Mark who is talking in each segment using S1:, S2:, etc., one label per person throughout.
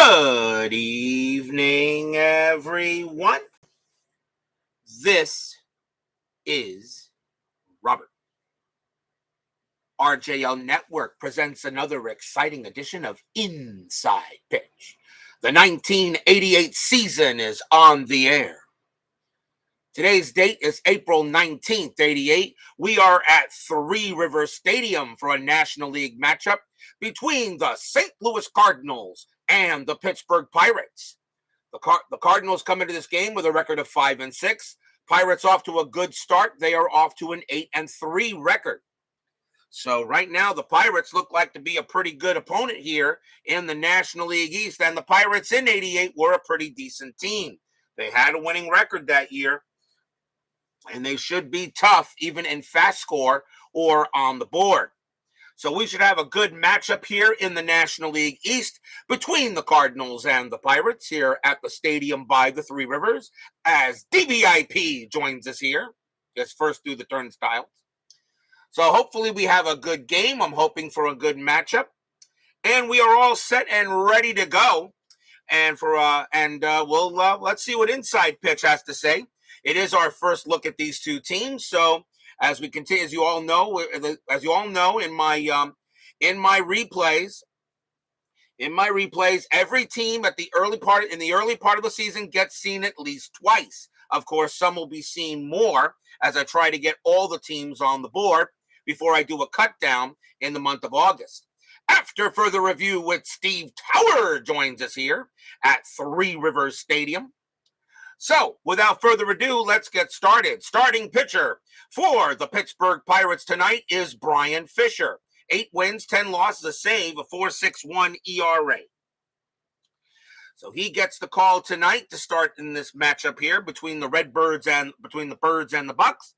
S1: Good evening, everyone. This is Robert. RJL Network presents another exciting edition of Inside Pitch. The 1988 season is on the air. Today's date is April 19th, 88. We are at Three Rivers Stadium for a National League matchup between the St. Louis Cardinals and the Pittsburgh Pirates. The Cardinals come into this game with a record of 5-6. Pirates off to a good start. They are off to an 8-3 record. So right now, the Pirates look like to be a pretty good opponent here in the National League East. And the Pirates in 88 were a pretty decent team. They had a winning record that year. And they should be tough even in FastScore or on the board. So we should have a good matchup here in the National League East between the Cardinals and the Pirates here at the stadium by the Three Rivers as DBIP joins us here. Gets first through the turnstiles. So hopefully we have a good game. I'm hoping for a good matchup. And we are all set and ready to go. And let's see what Inside Pitch has to say. It is our first look at these two teams. So as we continue, as you all know, in my replays, every team in the early part of the season gets seen at least twice. Of course, some will be seen more as I try to get all the teams on the board before I do a cut down in the month of August. After further review with Steve Tower joins us here at Three Rivers Stadium. So, without further ado, let's get started. Starting pitcher for the Pittsburgh Pirates tonight is Brian Fisher. 8 wins, 10 losses, a save, a 4.61 ERA. So he gets the call tonight to start in this matchup here between the Birds and the Bucks.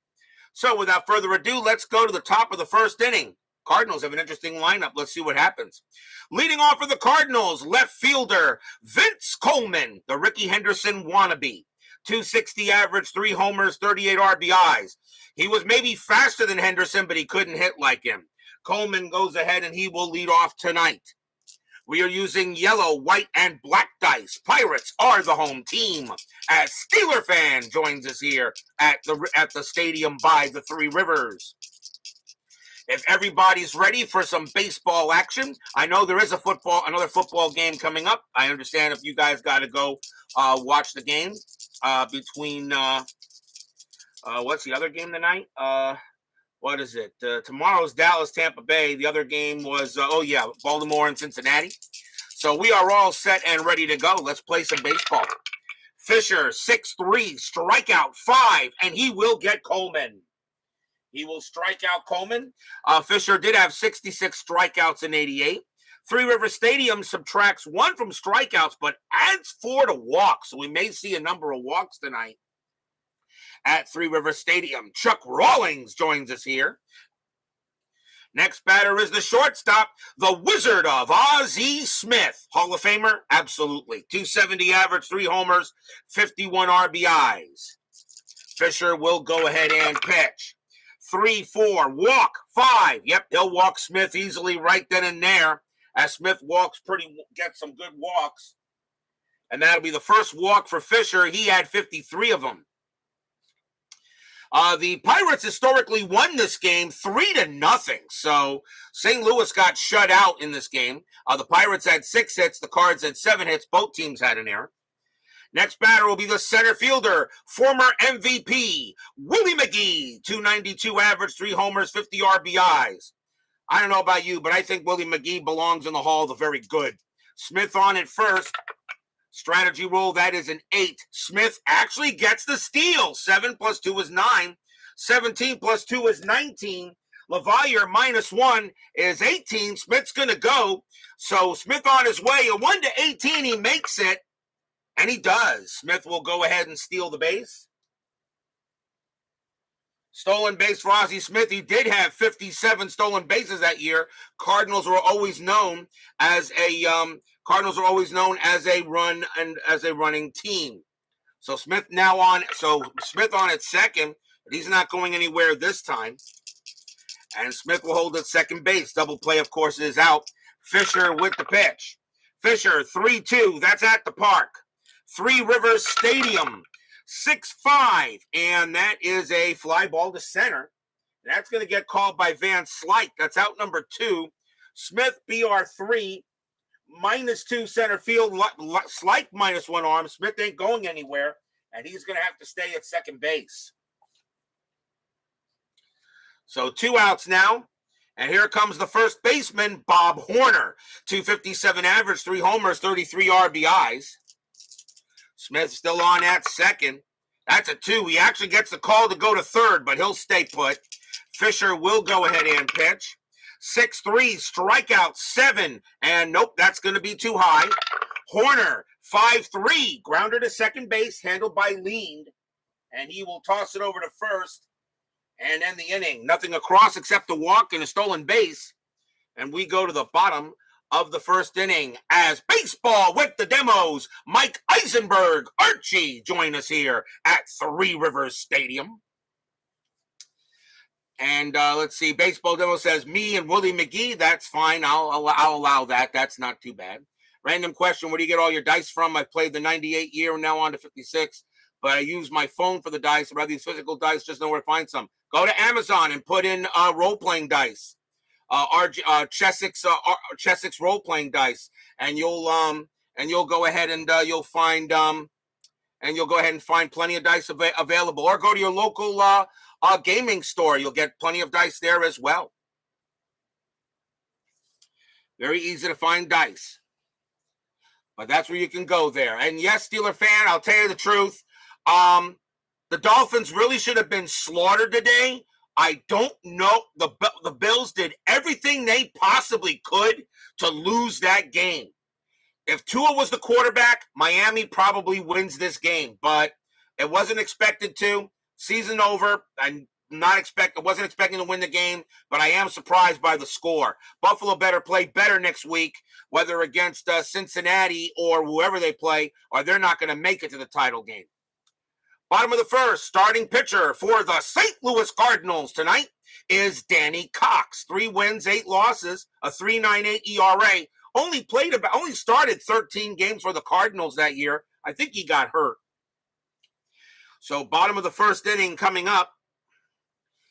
S1: So, without further ado, let's go to the top of the first inning. Cardinals have an interesting lineup. Let's see what happens. Leading off for the Cardinals, left fielder Vince Coleman, the Ricky Henderson wannabe. 260 average, 3 homers, 38 RBIs. He was maybe faster than Henderson, but he couldn't hit like him. Coleman goes ahead and he will lead off tonight. We are using yellow, white, and black dice. Pirates are the home team. As Steeler fan joins us here at the stadium by the Three Rivers. If everybody's ready for some baseball action, I know there is another football game coming up. I understand if you guys got to go watch the game between what's the other game tonight? What is it? Tomorrow's Dallas, Tampa Bay. The other game was Baltimore and Cincinnati. So we are all set and ready to go. Let's play some baseball. Fisher 6'3", strikeout 5, and he will get Coleman. He will strike out Coleman. Fisher did have 66 strikeouts in 88. Three River Stadium subtracts 1 from strikeouts, but adds 4 to walks. So we may see a number of walks tonight at Three River Stadium. Chuck Rawlings joins us here. Next batter is the shortstop, the Wizard of Ozzie Smith. Hall of Famer? Absolutely. 270 average, 3 homers, 51 RBIs. Fisher will go ahead and pitch. 3-4, walk, 5. Yep, he'll walk Smith easily right then and there. As Smith gets some good walks. And that'll be the first walk for Fisher. He had 53 of them. The Pirates historically won this game 3-0. So St. Louis got shut out in this game. The Pirates had 6 hits. The Cards had 7 hits. Both teams had an error. Next batter will be the center fielder, former MVP, Willie McGee, 292 average, 3 homers, 50 RBIs. I don't know about you, but I think Willie McGee belongs in the Hall of the Very Good. Smith on at first. Strategy rule, that is an 8. Smith actually gets the steal. 7 + 2 is 9. 17 + 2 is 19. LaValliere -1 is 18. Smith's going to go. So Smith on his way. A 1-18, he makes it. And he does. Smith will go ahead and steal the base. Stolen base for Ozzie Smith. He did have 57 stolen bases that year. Cardinals were always known as a running team. So Smith on at second, but he's not going anywhere this time. And Smith will hold at second base. Double play, of course, is out. Fisher with the pitch. Fisher, 3-2. That's at the park. Three Rivers Stadium, 6-5. And that is a fly ball to center. That's going to get called by Van Slyke. That's out number 2. Smith, BR3, -2 center field. Slyke -1 arm. Smith ain't going anywhere, and he's going to have to stay at second base. So 2 outs now. And here comes the first baseman, Bob Horner. 257 average, 3 homers, 33 RBIs. Smith still on at second. That's a 2. He actually gets the call to go to third, but he'll stay put. Fisher will go ahead and pitch. 6-3, strikeout 7. And nope, that's going to be too high. Horner, 5-3, grounder to second base, handled by Lean. And he will toss it over to first and end the inning. Nothing across except a walk and a stolen base. And we go to the bottom of the first inning as Baseball with the Demos. Mike Eisenberg, Archie, join us here at Three Rivers Stadium. And let's see, Baseball Demo says, me and Willie McGee, that's fine. I'll allow that. That's not too bad. Random question, where do you get all your dice from? I played the 98 year, now on to 56. But I use my phone for the dice. Rather these physical dice, just know where to find some. Go to Amazon and put in role-playing dice, Chessex role-playing dice, and you'll go ahead and you'll find plenty of dice available. Or go to your local gaming store. You'll get plenty of dice there as well. Very easy to find dice, but that's where you can go there. And yes, Steeler fan, I'll tell you the truth. The Dolphins really should have been slaughtered today. I don't know. The Bills did everything they possibly could to lose that game. If Tua was the quarterback, Miami probably wins this game, but it wasn't expected to. Season over. I wasn't expecting to win the game, but I am surprised by the score. Buffalo better play better next week, whether against Cincinnati or whoever they play, or they're not going to make it to the title game. Bottom of the first, starting pitcher for the St. Louis Cardinals tonight is Danny Cox. 3 wins, 8 losses, a 3.98 ERA. Only started 13 games for the Cardinals that year. I think he got hurt. So bottom of the first inning coming up.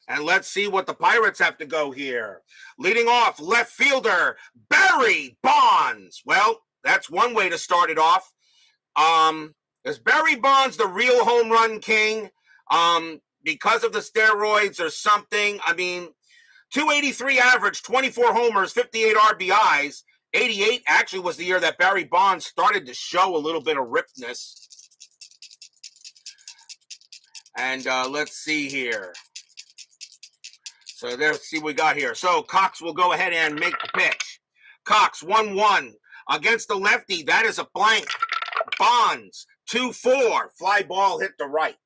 S1: And let's see what the Pirates have to go here. Leading off, left fielder, Barry Bonds. Well, that's one way to start it off. Is Barry Bonds the real home run king because of the steroids or something? I mean, 283 average, 24 homers, 58 RBIs. 88 actually was the year that Barry Bonds started to show a little bit of ripness. And let's see here. So let's see what we got here. So Cox will go ahead and make the pitch. Cox, 1-1 against the lefty. That is a blank. Bonds, 2-4. Fly ball hit the right.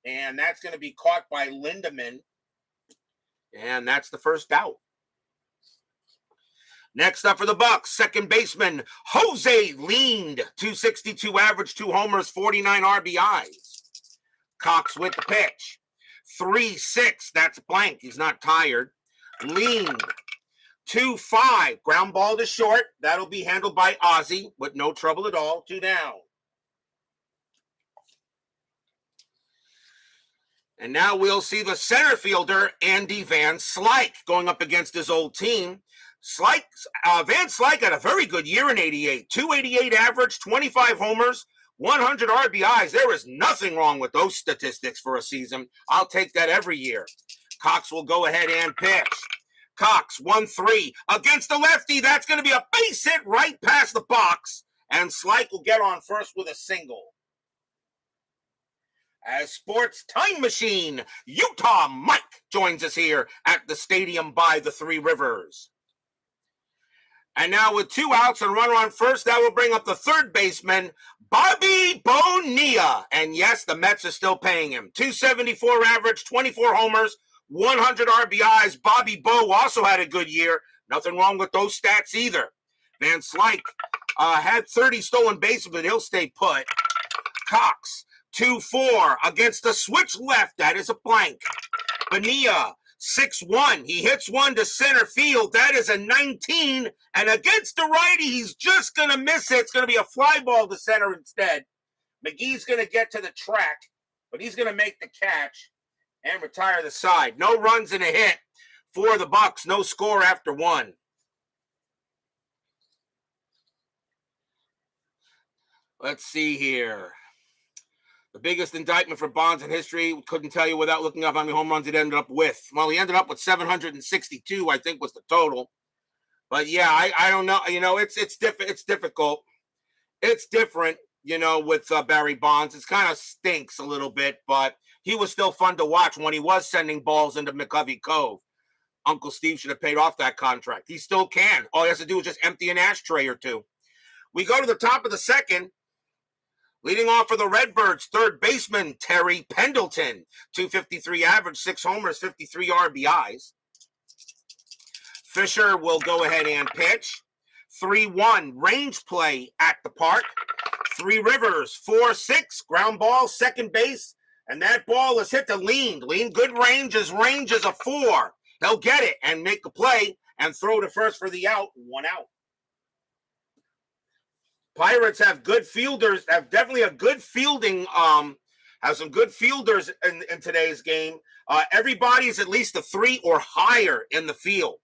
S1: And that's going to be caught by Lindemann. And that's the first out. Next up for the Bucks, second baseman, Jose Leaned. 262 average, 2 homers, 49 RBIs. Cox with the pitch. 3-6. That's blank. He's not tired. Leaned. 2-5. Ground ball to short. That'll be handled by Ozzie with no trouble at all. 2 down. And now we'll see the center fielder, Andy Van Slyke, going up against his old team. Van Slyke had a very good year in 88. 288 average, 25 homers, 100 RBIs. There is nothing wrong with those statistics for a season. I'll take that every year. Cox will go ahead and pitch. Cox, 1-3 against the lefty. That's going to be a base hit right past the box. And Slyke will get on first with a single. As Sports Time Machine, Utah Mike joins us here at the stadium by the Three Rivers. And now with 2 outs and runner on first, that will bring up the third baseman, Bobby Bonilla. And yes, the Mets are still paying him. 274 average, 24 homers, 100 RBIs. Bobby Bo also had a good year. Nothing wrong with those stats either. Van Slyke had 30 stolen bases, but he'll stay put. Cox, 2-4 against the switch left. That is a blank. Bonilla, 6-1. He hits one to center field. That is a 19. And against the righty, he's just going to miss it. It's going to be a fly ball to center instead. McGee's going to get to the track, but he's going to make the catch and retire the side. No runs and a hit for the Bucks. No score after one. Let's see here. The biggest indictment for Bonds in history. Couldn't tell you without looking up how many home runs it ended up with. Well, he ended up with 762, I think was the total. But yeah, I don't know. You know, it's difficult. It's different, you know, with Barry Bonds. It's kind of stinks a little bit, but he was still fun to watch when he was sending balls into McCovey Cove. Uncle Steve should have paid off that contract. He still can. All he has to do is just empty an ashtray or two. We go to the top of the second. Leading off for the Redbirds, third baseman Terry Pendleton, 253 average, 6 homers, 53 RBIs. Fisher will go ahead and pitch. 3-1 range play at the park. Three Rivers, 4-6 ground ball, second base, and that ball is hit to Lean. Lean, good range is a 4. He'll get it and make the play and throw to first for the out. 1 out. Pirates have good fielders, have definitely a good fielding, have some good fielders in today's game. Everybody's at least a 3 or higher in the field.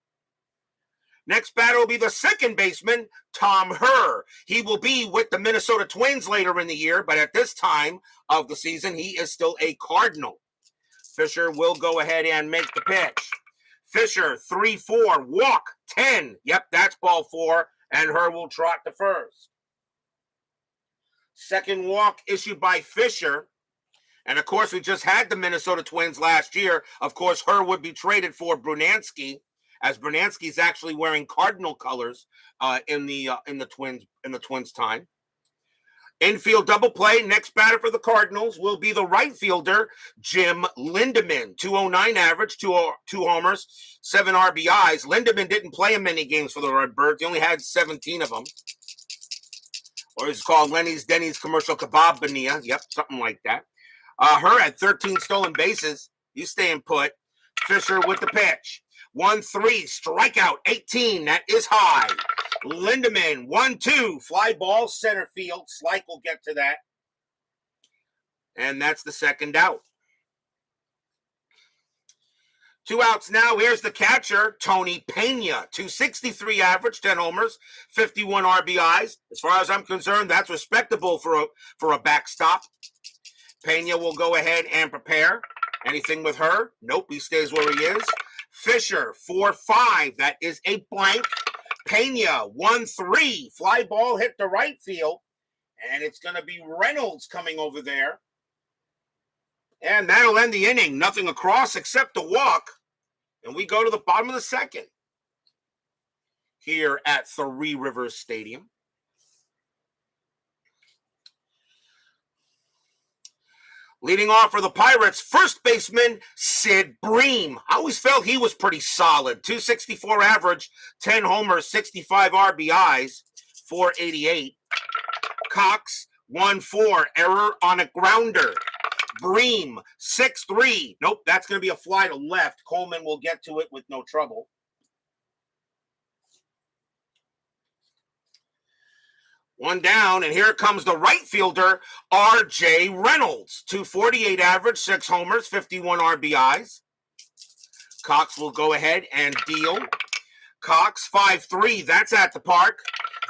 S1: Next batter will be the second baseman, Tom Herr. He will be with the Minnesota Twins later in the year, but at this time of the season, he is still a Cardinal. Fisher will go ahead and make the pitch. Fisher, 3-4, walk, 10. Yep, that's ball 4, and Herr will trot to first. Second walk issued by Fisher. And, of course, we just had the Minnesota Twins last year. Of course, Herr would be traded for Brunansky, as Brunansky's actually wearing Cardinal colors in the Twins time. Infield double play. Next batter for the Cardinals will be the right fielder, Jim Lindemann. 209 average, 2 homers, 7 RBIs. Lindemann didn't play in many games for the Redbirds. He only had 17 of them. Or it's called Lenny's Denny's Commercial Kebab Bania. Yep, something like that. Herr had 13 stolen bases. He's staying put. Fisher with the pitch. 1-3, strikeout, 18. That is high. Lindemann, 1-2, fly ball, center field. Slyke will get to that. And that's the second out. 2 outs now. Here's the catcher, Tony Pena. 263 average, 10 homers, 51 RBIs. As far as I'm concerned, that's respectable for a backstop. Pena will go ahead and prepare. Anything with Herr? Nope, he stays where he is. Fisher, 4-5. That is a blank. Pena, 1-3. Fly ball hit the right field. And it's going to be Reynolds coming over there. And that'll end the inning. Nothing across except a walk. And we go to the bottom of the second here at Three Rivers Stadium. Leading off for the Pirates, first baseman Sid Bream. I always felt he was pretty solid. 264 average, 10 homers, 65 RBIs, 488. Cox, 1-4, error on a grounder. Bream, 6-3. Nope, that's going to be a fly to left. Coleman will get to it with no trouble. One down, and here comes the right fielder, R.J. Reynolds. 248 average, 6 homers, 51 RBIs. Cox will go ahead and deal. Cox, 5-3. That's at the park.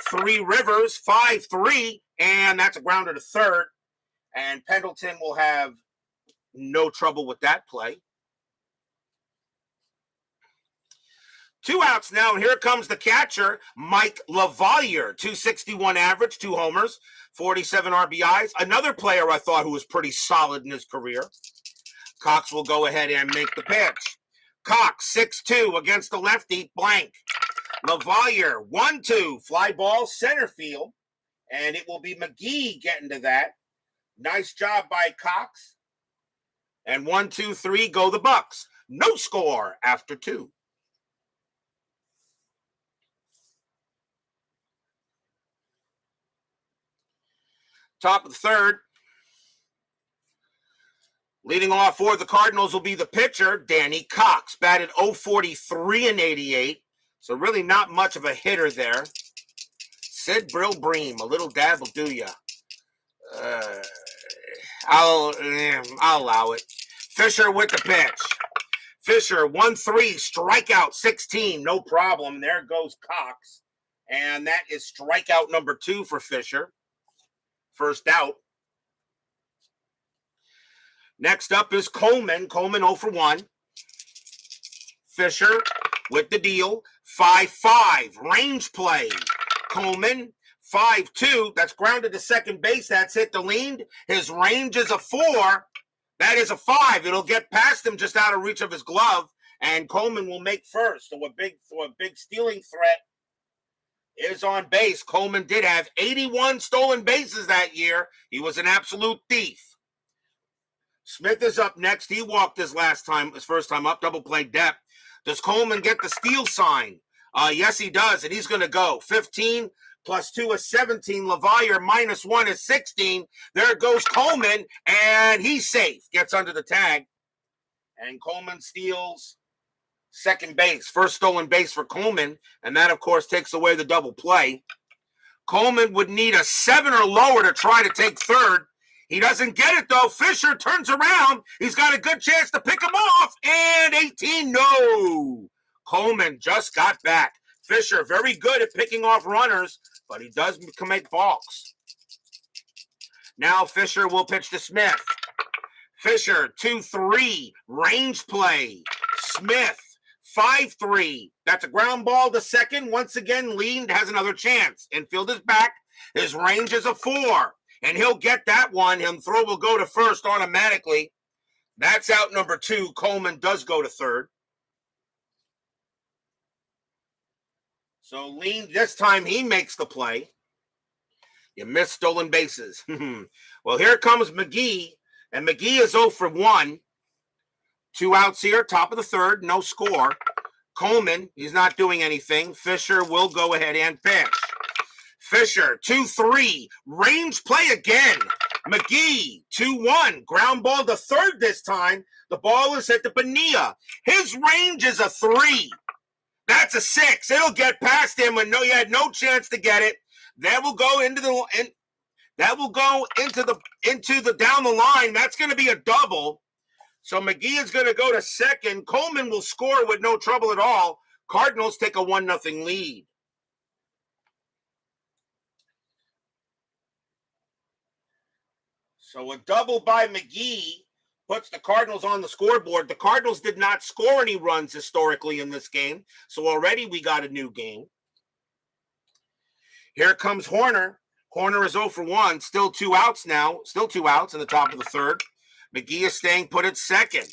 S1: Three Rivers, 5-3. And that's a grounder to third. And Pendleton will have no trouble with that play. 2 outs now, and here comes the catcher, Mike LaValliere. 261 average, 2 homers, 47 RBIs. Another player I thought who was pretty solid in his career. Cox will go ahead and make the pitch. Cox, 6-2 against the lefty, blank. LaValliere, 1-2, fly ball, center field. And it will be McGee getting to that. Nice job by Cox. And 1-2-3 go the Bucks. No score after 2. Top of the third. Leading off for the Cardinals will be the pitcher, Danny Cox, batted .043 in 88. So really not much of a hitter there. Sid Brill Bream, a little dab will do ya. I'll allow it. Fisher with the pitch. Fisher 1-3, strikeout 16, no problem. There goes Cox. And that is strikeout number 2 for Fisher. First out. Next up is Coleman. Coleman 0 for 1. Fisher with the deal. 5-5. Range play. Coleman 5-2. That's grounded to second base. That's hit the lead. His range is a 4. That is a 5. It'll get past him just out of reach of his glove. And Coleman will make first. So a big stealing threat is on base. Coleman did have 81 stolen bases that year. He was an absolute thief. Smith is up next. He walked his first time up, double play depth. Does Coleman get the steal sign? Yes, he does, and he's going to go. 15 plus 2 is 17. LeVailleur minus 1 is 16. There goes Coleman, and he's safe. Gets under the tag, and Coleman steals second base. First stolen base for Coleman, and that, of course, takes away the double play. Coleman would need a 7 or lower to try to take third. He doesn't get it, though. Fisher turns around. He's got a good chance to pick him off. And 18, no. Coleman just got back. Fisher, very good at picking off runners, but he does make balks. Now Fisher will pitch to Smith. Fisher, 2-3, range play. Smith, 5-3. That's a ground ball to second. Once again, leaned, has another chance. Infield is back. His range is a 4. And he'll get that one. His throw will go to first automatically. That's out number 2. Coleman does go to third. So lean, this time he makes the play. You missed stolen bases. Well, here comes McGee. And McGee is 0 for 1. 2 outs here, top of the third, no score. Coleman, he's not doing anything. Fisher will go ahead and pitch. Fisher, 2-3, range play again. McGee, 2-1, ground ball to third this time. The ball is hit to Bonilla. His range is a 3. That's a 6. It'll get past him, and he had no chance to get it. That will go into the down the line. That's going to be a double. So McGee is going to go to second. Coleman will score with no trouble at all. Cardinals take a 1-0 lead. So a double by McGee puts the Cardinals on the scoreboard. The Cardinals did not score any runs historically in this game, so already we got a new game. Here comes Horner. Horner is 0 for 1. Still 2 outs now. Still 2 outs in the top of the third. McGee is staying put at second.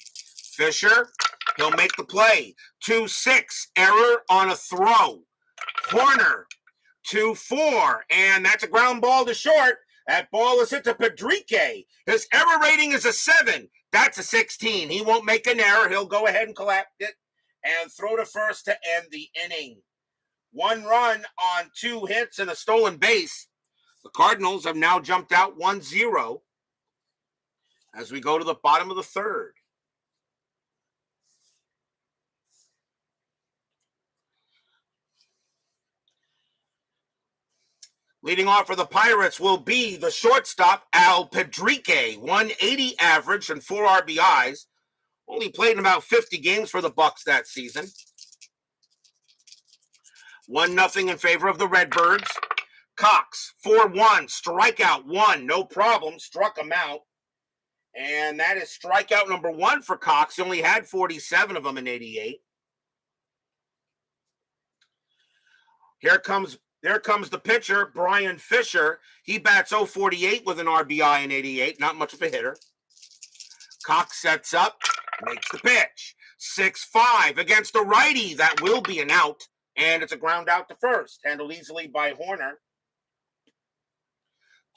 S1: Fisher, he'll make the play. 2-6, error on a throw. Horner, 2-4, and that's a ground ball to short. That ball is hit to Pedrique. His error rating is a 7. That's a 16. He won't make an error. He'll go ahead and collect it and throw to first to end the inning. 1 run on 2 hits and a stolen base. The Cardinals have now jumped out 1-0 as we go to the bottom of the third. Leading off for the Pirates will be the shortstop, Al Pedrique, 180 average and 4 RBIs. Only played in about 50 games for the Bucks that season. 1-0 in favor of the Redbirds. Cox, 4-1, strikeout 1, no problem, struck him out. And that is strikeout number 1 for Cox. He only had 47 of them in 88. There comes the pitcher, Brian Fisher. He bats .048 with an RBI in 88. Not much of a hitter. Cox sets up, makes the pitch. 6-5 against a righty. That will be an out. And it's a ground out to first. Handled easily by Horner.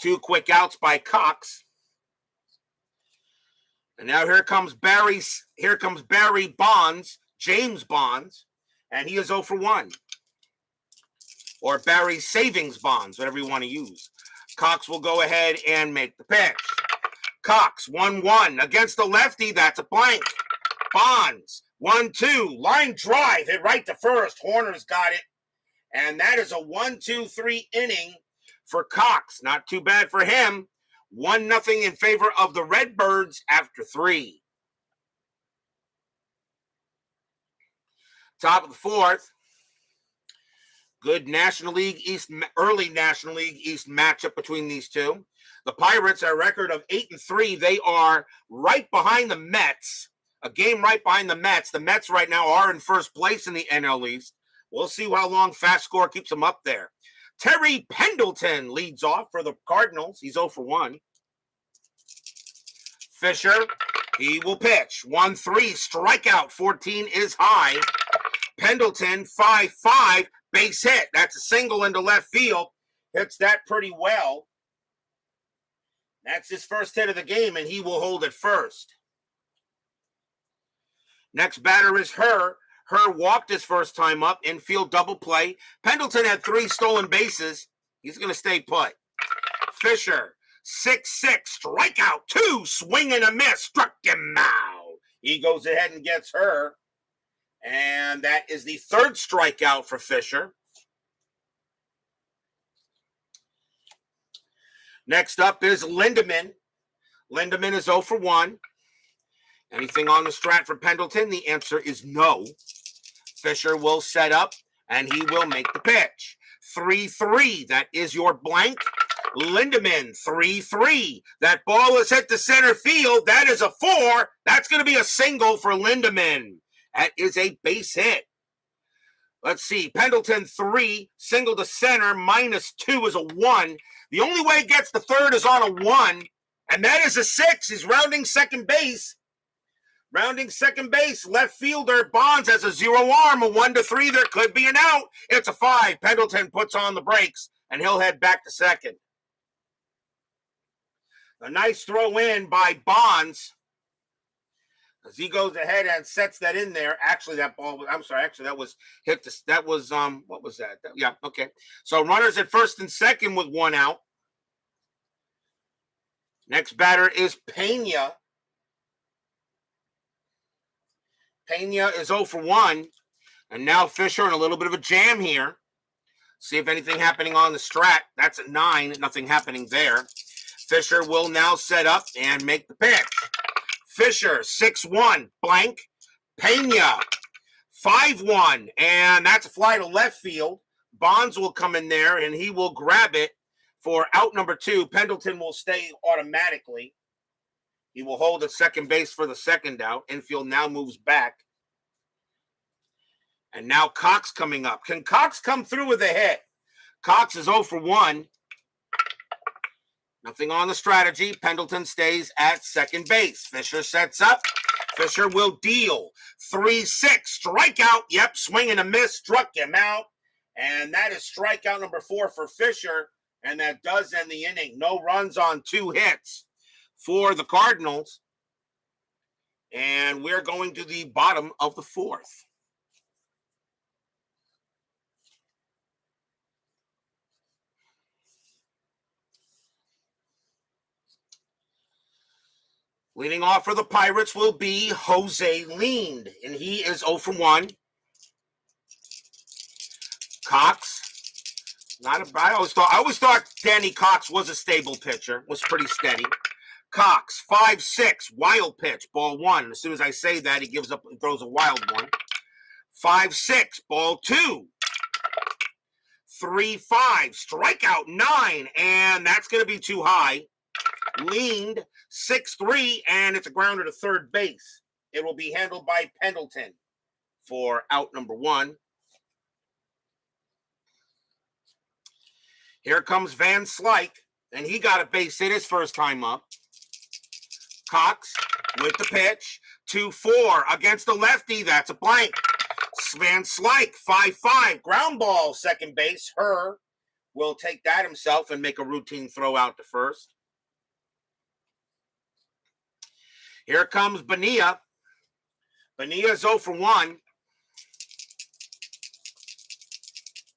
S1: 2 quick outs by Cox. And now here comes Barry Bonds, James Bonds. And he is 0 for 1. Or Barry Savings Bonds, whatever you want to use. Cox will go ahead and make the pitch. Cox, 1-1 against the lefty. That's a blank. Bonds, 1-2. Line drive, hit right to first. Horner's got it. And that is a 1-2-3 inning for Cox. Not too bad for him. 1-0 in favor of the Redbirds after 3. Top of the 4th. Good National League East, early National League East matchup between these two. The Pirates are a record of 8-3. They are right behind the Mets. A game right behind the Mets. The Mets right now are in first place in the NL East. We'll see how long FastScore keeps them up there. Terry Pendleton leads off for the Cardinals. He's 0 for 1. Fisher, he will pitch. 1-3, strikeout, 14 is high. Pendleton, 5-5, base hit. That's a single into left field. Hits that pretty well. That's his first hit of the game, and he will hold it first. Next batter is Herr. Herr walked his first time up, infield double play. Pendleton had 3 stolen bases. He's going to stay put. Fisher, 6-6, strikeout, 2, swing and a miss, struck him out. He goes ahead and gets Herr. And that is the 3rd strikeout for Fisher. Next up is Lindemann. Lindemann is 0 for 1. Anything on the strat for Pendleton? The answer is no. Fisher will set up, and he will make the pitch. 3-3, that is your blank. Lindemann, 3-3. That ball is hit to center field. That is a 4. That's going to be a single for Lindemann. That is a base hit. Let's see. Pendleton, 3. Single to center. -2 is a 1. The only way he gets the 3rd is on a 1. And that is a 6. He's rounding second base. Rounding second base. Left fielder Bonds has a 0 arm. A 1-3. There could be an out. It's a 5. Pendleton puts on the brakes. And he'll head back to second. A nice throw in by Bonds. As he goes ahead and sets that in there. Actually, that ball, I'm sorry, actually, that was hit. That was, what was that? Yeah, okay. So runners at first and second with 1 out. Next batter is Pena. Pena is 0 for 1. And now Fisher in a little bit of a jam here. See if anything happening on the strat. That's a 9. Nothing happening there. Fisher will now set up and make the pitch. Fisher, 6-1, blank. Pena, 5-1, and that's a fly to left field. Bonds will come in there, and he will grab it for out number 2. Pendleton will stay automatically. He will hold at second base for the second out. Infield now moves back. And now Cox coming up. Can Cox come through with a hit? Cox is 0 for 1. Nothing on the strategy. Pendleton stays at second base. Fisher sets up. Fisher will deal. 3-6. Strikeout. Yep, swing and a miss. Struck him out. And that is strikeout number 4 for Fisher. And that does end the inning. No runs on 2 hits for the Cardinals. And we're going to the bottom of the 4th. Leading off for the Pirates will be Jose Lind, and he is 0 for 1. Cox, I always thought Danny Cox was a stable pitcher, was pretty steady. Cox, 5-6, wild pitch, ball 1. As soon as I say that, he gives up and throws a wild one. 5-6, ball 2. 3-5, strikeout 9, and that's going to be too high. Leaned 6-3, and it's a grounder to third base. It will be handled by Pendleton for out number 1. Here comes Van Slyke, and he got a base hit his first time up. Cox with the pitch. 2-4 against the lefty. That's a blank. Van Slyke, 5-5. Ground ball, second base. Herr will take that himself and make a routine throw out to first. Here comes Bonilla. Bonilla is 0 for 1.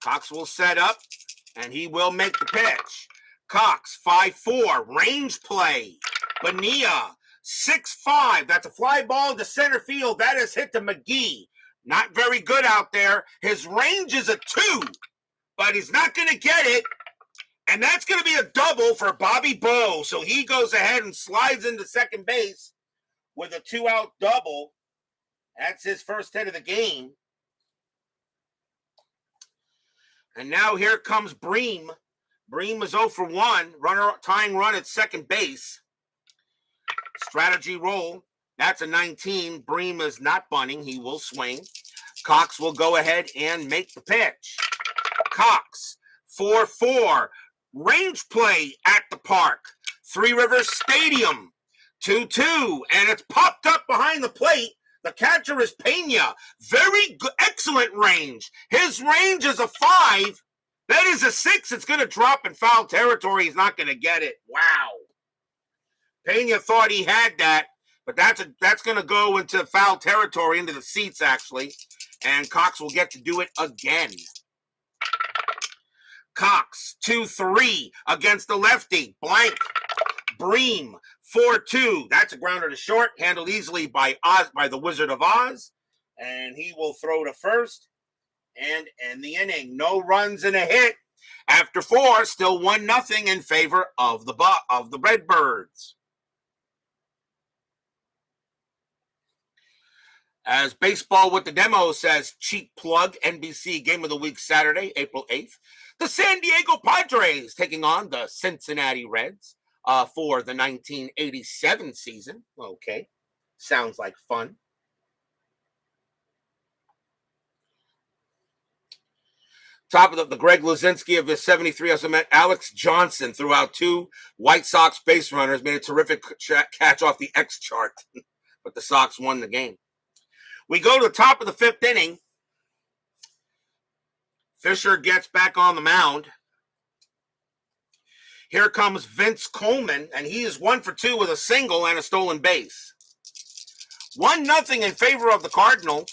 S1: Cox will set up, and he will make the pitch. Cox, 5-4, range play. Bonilla, 6'5". That's a fly ball to center field. That is hit to McGee. Not very good out there. His range is a 2, but he's not going to get it. And that's going to be a double for Bobby Bowe. So he goes ahead and slides into second base with a 2-out double. That's his first hit of the game. And now here comes Bream. Bream is 0 for 1. Tying run at second base. Strategy roll. That's a 19. Bream is not bunting. He will swing. Cox will go ahead and make the pitch. Cox, 4-4. Range play at the park. Three Rivers Stadium. 2-2. And it's popped up behind the plate. The catcher is Pena. Very good, excellent range. His range is a 5. That is a 6. It's going to drop in foul territory. He's not going to get it. Wow. Pena thought he had that, but that's going to go into foul territory, into the seats, actually. And Cox will get to do it again. Cox, 2-3 against the lefty. Blank. Bream, 4-2. That's a grounder to short, handled easily by the Wizard of Oz. And he will throw to first and end the inning. No runs and a hit. After 4, still 1-0 in favor of the Redbirds. As Baseball with the Demo says, cheap plug, NBC Game of the Week Saturday, April 8th. The San Diego Padres taking on the Cincinnati Reds for the 1987 season. Okay, sounds like fun. Top of the Greg Luzinski of his 73 also met Alex Johnson threw out 2 White Sox base runners, made a terrific catch off the X chart, but the Sox won the game. We go to the top of the 5th inning. Fisher gets back on the mound. Here comes Vince Coleman, and he is 1 for 2 with a single and a stolen base. 1-0 in favor of the Cardinals.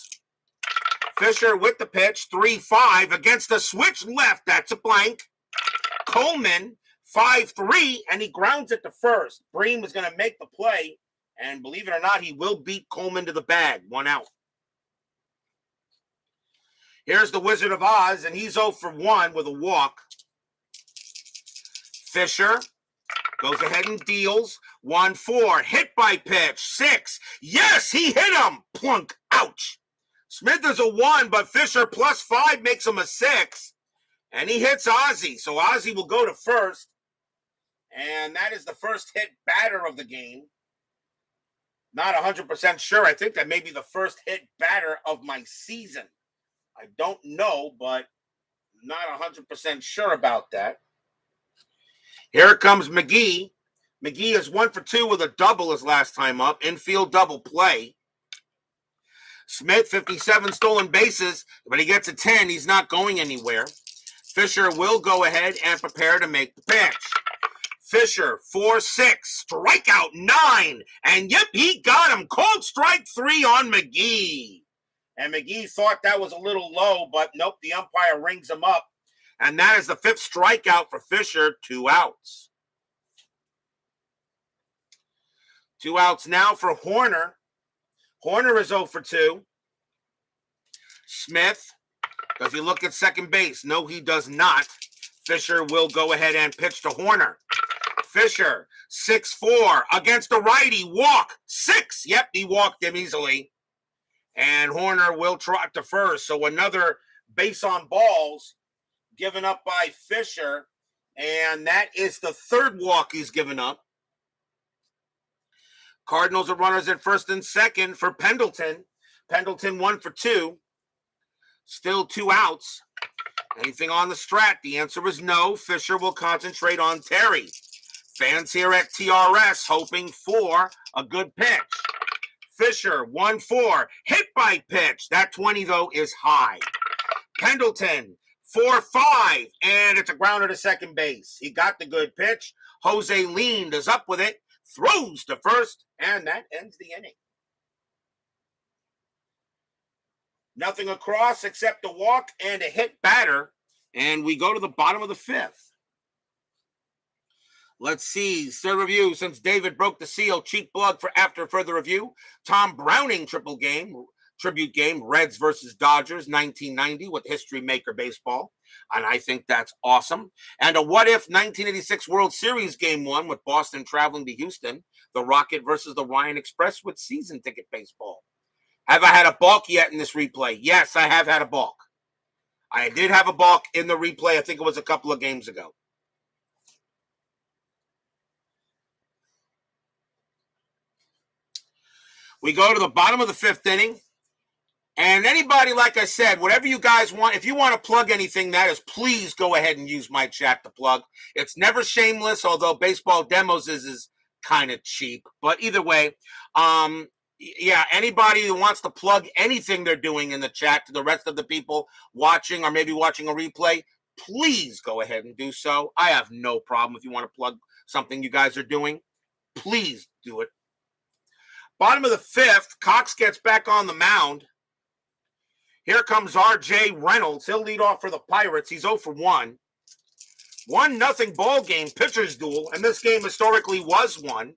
S1: Fisher with the pitch, 3-5 against the switch left. That's a blank. Coleman, 5-3, and he grounds it to first. Bream is going to make the play, and believe it or not, he will beat Coleman to the bag. 1 out. Here's the Wizard of Oz, and he's 0 for 1 with a walk. Fisher goes ahead and deals. 1-4, hit by pitch, 6. Yes, he hit him. Plunk, ouch. Smith is a 1, but Fisher plus 5 makes him a 6. And he hits Ozzie, so Ozzie will go to first. And that is the first hit batter of the game. Not 100% sure. I think that may be the first hit batter of my season. I don't know, but not 100% sure about that. Here comes McGee. McGee is 1 for 2 with a double his last time up. Infield double play. Smith, 57 stolen bases, but he gets a 10. He's not going anywhere. Fisher will go ahead and prepare to make the pitch. Fisher, 4-6, strikeout 9. And yep, he got him. Cold strike 3 on McGee. And McGee thought that was a little low, but nope, the umpire rings him up. And that is the 5th strikeout for Fisher, 2 outs. 2 outs now for Horner. Horner is 0 for 2. Smith, does he look at second base? No, he does not. Fisher will go ahead and pitch to Horner. Fisher, 6-4 against the righty. Walk, 6. Yep, he walked him easily. And Horner will trot to first. So another base on balls given up by Fisher. And that is the 3rd walk he's given up. Cardinals are runners at first and second for Pendleton. Pendleton 1 for 2. Still 2 outs. Anything on the strat? The answer is no. Fisher will concentrate on Terry. Fans here at TRS hoping for a good pitch. Fisher, 1-4, hit by pitch. That 20, though, is high. Pendleton, 4-5, and it's a grounder to second base. He got the good pitch. Jose leaned, is up with it, throws to first, and that ends the inning. Nothing across except a walk and a hit batter, and we go to the bottom of the 5th. Let's see. Third review. Since David broke the seal, cheap plug for after further review. Tom Browning tribute game, Reds versus Dodgers, 1990 with History Maker Baseball. And I think that's awesome. And a what if 1986 World Series game one with Boston traveling to Houston, the Rocket versus the Ryan Express with season ticket baseball. Have I had a balk yet in this replay? Yes, I have had a balk. I did have a balk in the replay. I think it was a couple of games ago. We go to the bottom of the fifth inning. And anybody, like I said, whatever you guys want, if you want to plug anything, that is, please go ahead and use my chat to plug. It's never shameless, although Baseball Demos is kind of cheap. But either way, yeah, anybody who wants to plug anything they're doing in the chat to the rest of the people watching or maybe watching a replay, please go ahead and do so. I have no problem if you want to plug something you guys are doing. Please do it. Bottom of the fifth, Cox gets back on the mound. Here comes R.J. Reynolds. He'll lead off for the Pirates. He's 0 for 1. 1-0 ball game, pitcher's duel, and this game historically was won.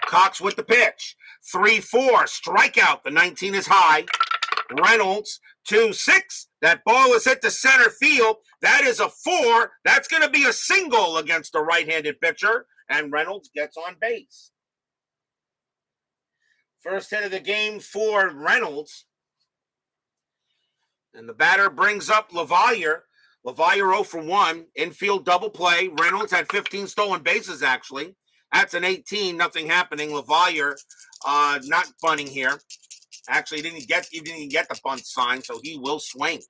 S1: Cox with the pitch. 3-4, strikeout. The 19 is high. Reynolds, 2-6. That ball is hit to center field. That is a 4. That's going to be a single against a right-handed pitcher, and Reynolds gets on base. First hit of the game for Reynolds. And the batter brings up LaValliere. LaValliere 0 for 1. Infield double play. Reynolds had 15 stolen bases, actually. That's an 18. Nothing happening. LaValliere not bunting here. Actually, he didn't get the bunt sign, so he will swing.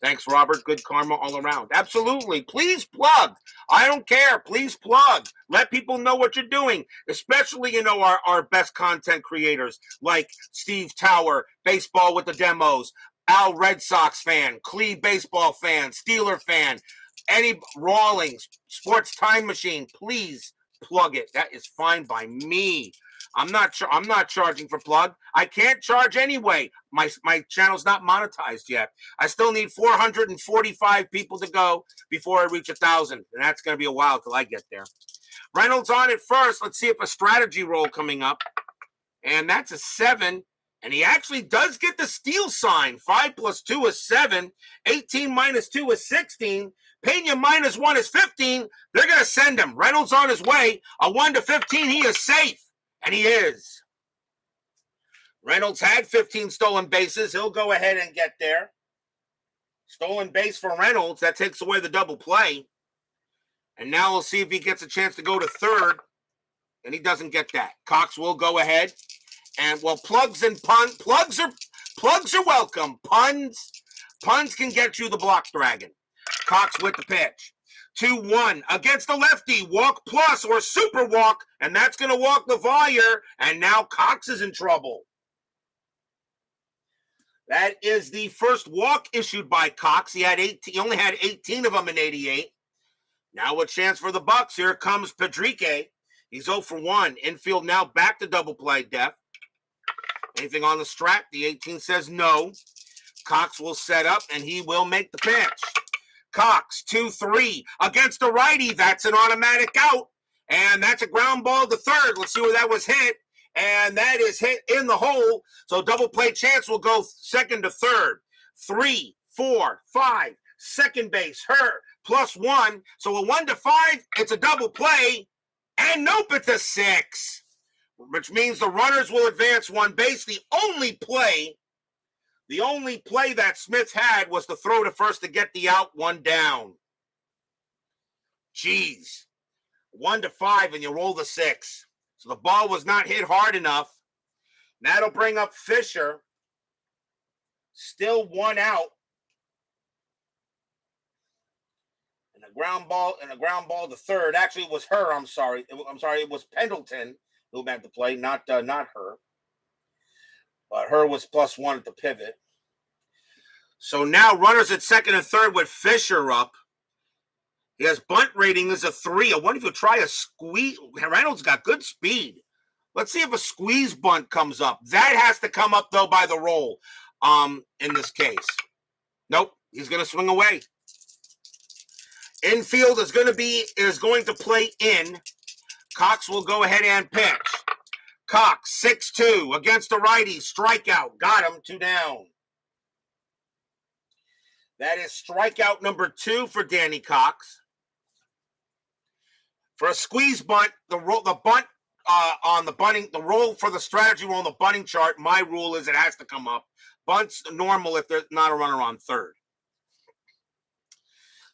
S1: Thanks, Robert. Good karma all around. Absolutely. Please plug. I don't care. Please plug. Let people know what you're doing, especially, our best content creators like Steve Tower, Baseball with the Demos, Al Red Sox fan, Clee baseball fan, Steeler fan, any Rawlings, Sports Time Machine. Please plug it. That is fine by me. I'm not charging for plug. I can't charge anyway. My channel's not monetized yet. I still need 445 people to go before I reach 1,000, and that's going to be a while till I get there. Reynolds on it first. Let's see if a strategy roll coming up, and that's a 7. And he actually does get the steal sign. 5 + 2 is 7. 18 - 2 is 16. Pena -1 is 15. They're going to send him. Reynolds on his way. A 1 to 15. He is safe. And he is. Reynolds had 15 stolen bases. He'll go ahead and get there. Stolen base for Reynolds. That takes away the double play. And now we'll see if he gets a chance to go to third. And he doesn't get that. Cox will go ahead. And plugs and plugs are welcome. Puns can get you the block dragon. Cox with the pitch. 2-1 against the lefty. Walk plus or super walk, and that's going to walk LaValliere. And now Cox is in trouble. That is the first walk issued by Cox. He only had 18 of them in 88. Now a chance for the Bucks. Here comes Pedrique. He's 0 for 1. Infield now back to double play depth. Anything on the strat? The 18 says no. Cox will set up, and he will make the pitch. Cox, 2-3 against the righty. That's an automatic out, and that's a ground ball to third. Let's see where that was hit, and that is hit in the hole. So double play chance will go second to third. 3, 4, 5, second base, her, +1. So a 1 to 5, it's a double play, and nope, it's a 6. Which means the runners will advance one base. The only play that Smith had was to throw to first to get the out, 1 down. Jeez. 1 to 5 and you roll the 6. So the ball was not hit hard enough. That'll bring up Fisher. Still 1 out. And a ground ball to third. Actually, it was her. I'm sorry. It was Pendleton who meant to play, not her. But her was +1 at the pivot. So now runners at second and third with Fisher up. He has bunt rating as a 3. I wonder if he'll try a squeeze. Reynolds got good speed. Let's see if a squeeze bunt comes up. That has to come up, though, by the roll in this case. Nope, he's going to swing away. Infield is going to play in. Cox will go ahead and pitch. Cox, 6-2 against the righty. Strikeout. Got him. 2 down. That is strikeout number 2 for Danny Cox. For a squeeze bunt, the roll for the strategy roll on the bunting chart, my rule is it has to come up. Bunt's normal if there's not a runner on third.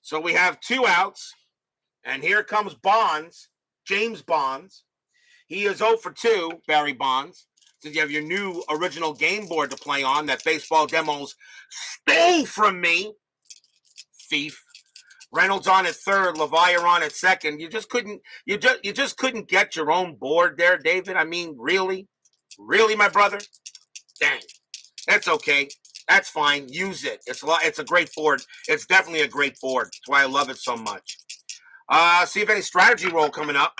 S1: So we have 2 outs, and here comes Bonds, James Bonds. He is 0 for 2, Barry Bonds. So you have your new original game board to play on that Baseball Demos stole from me. Thief. Reynolds on at third, LaValliere on at second. You just couldn't get your own board there, David. I mean, really, my brother. Dang, that's okay. That's fine. Use it. It's a great board. It's definitely a great board. That's why I love it so much. See if any strategy roll coming up.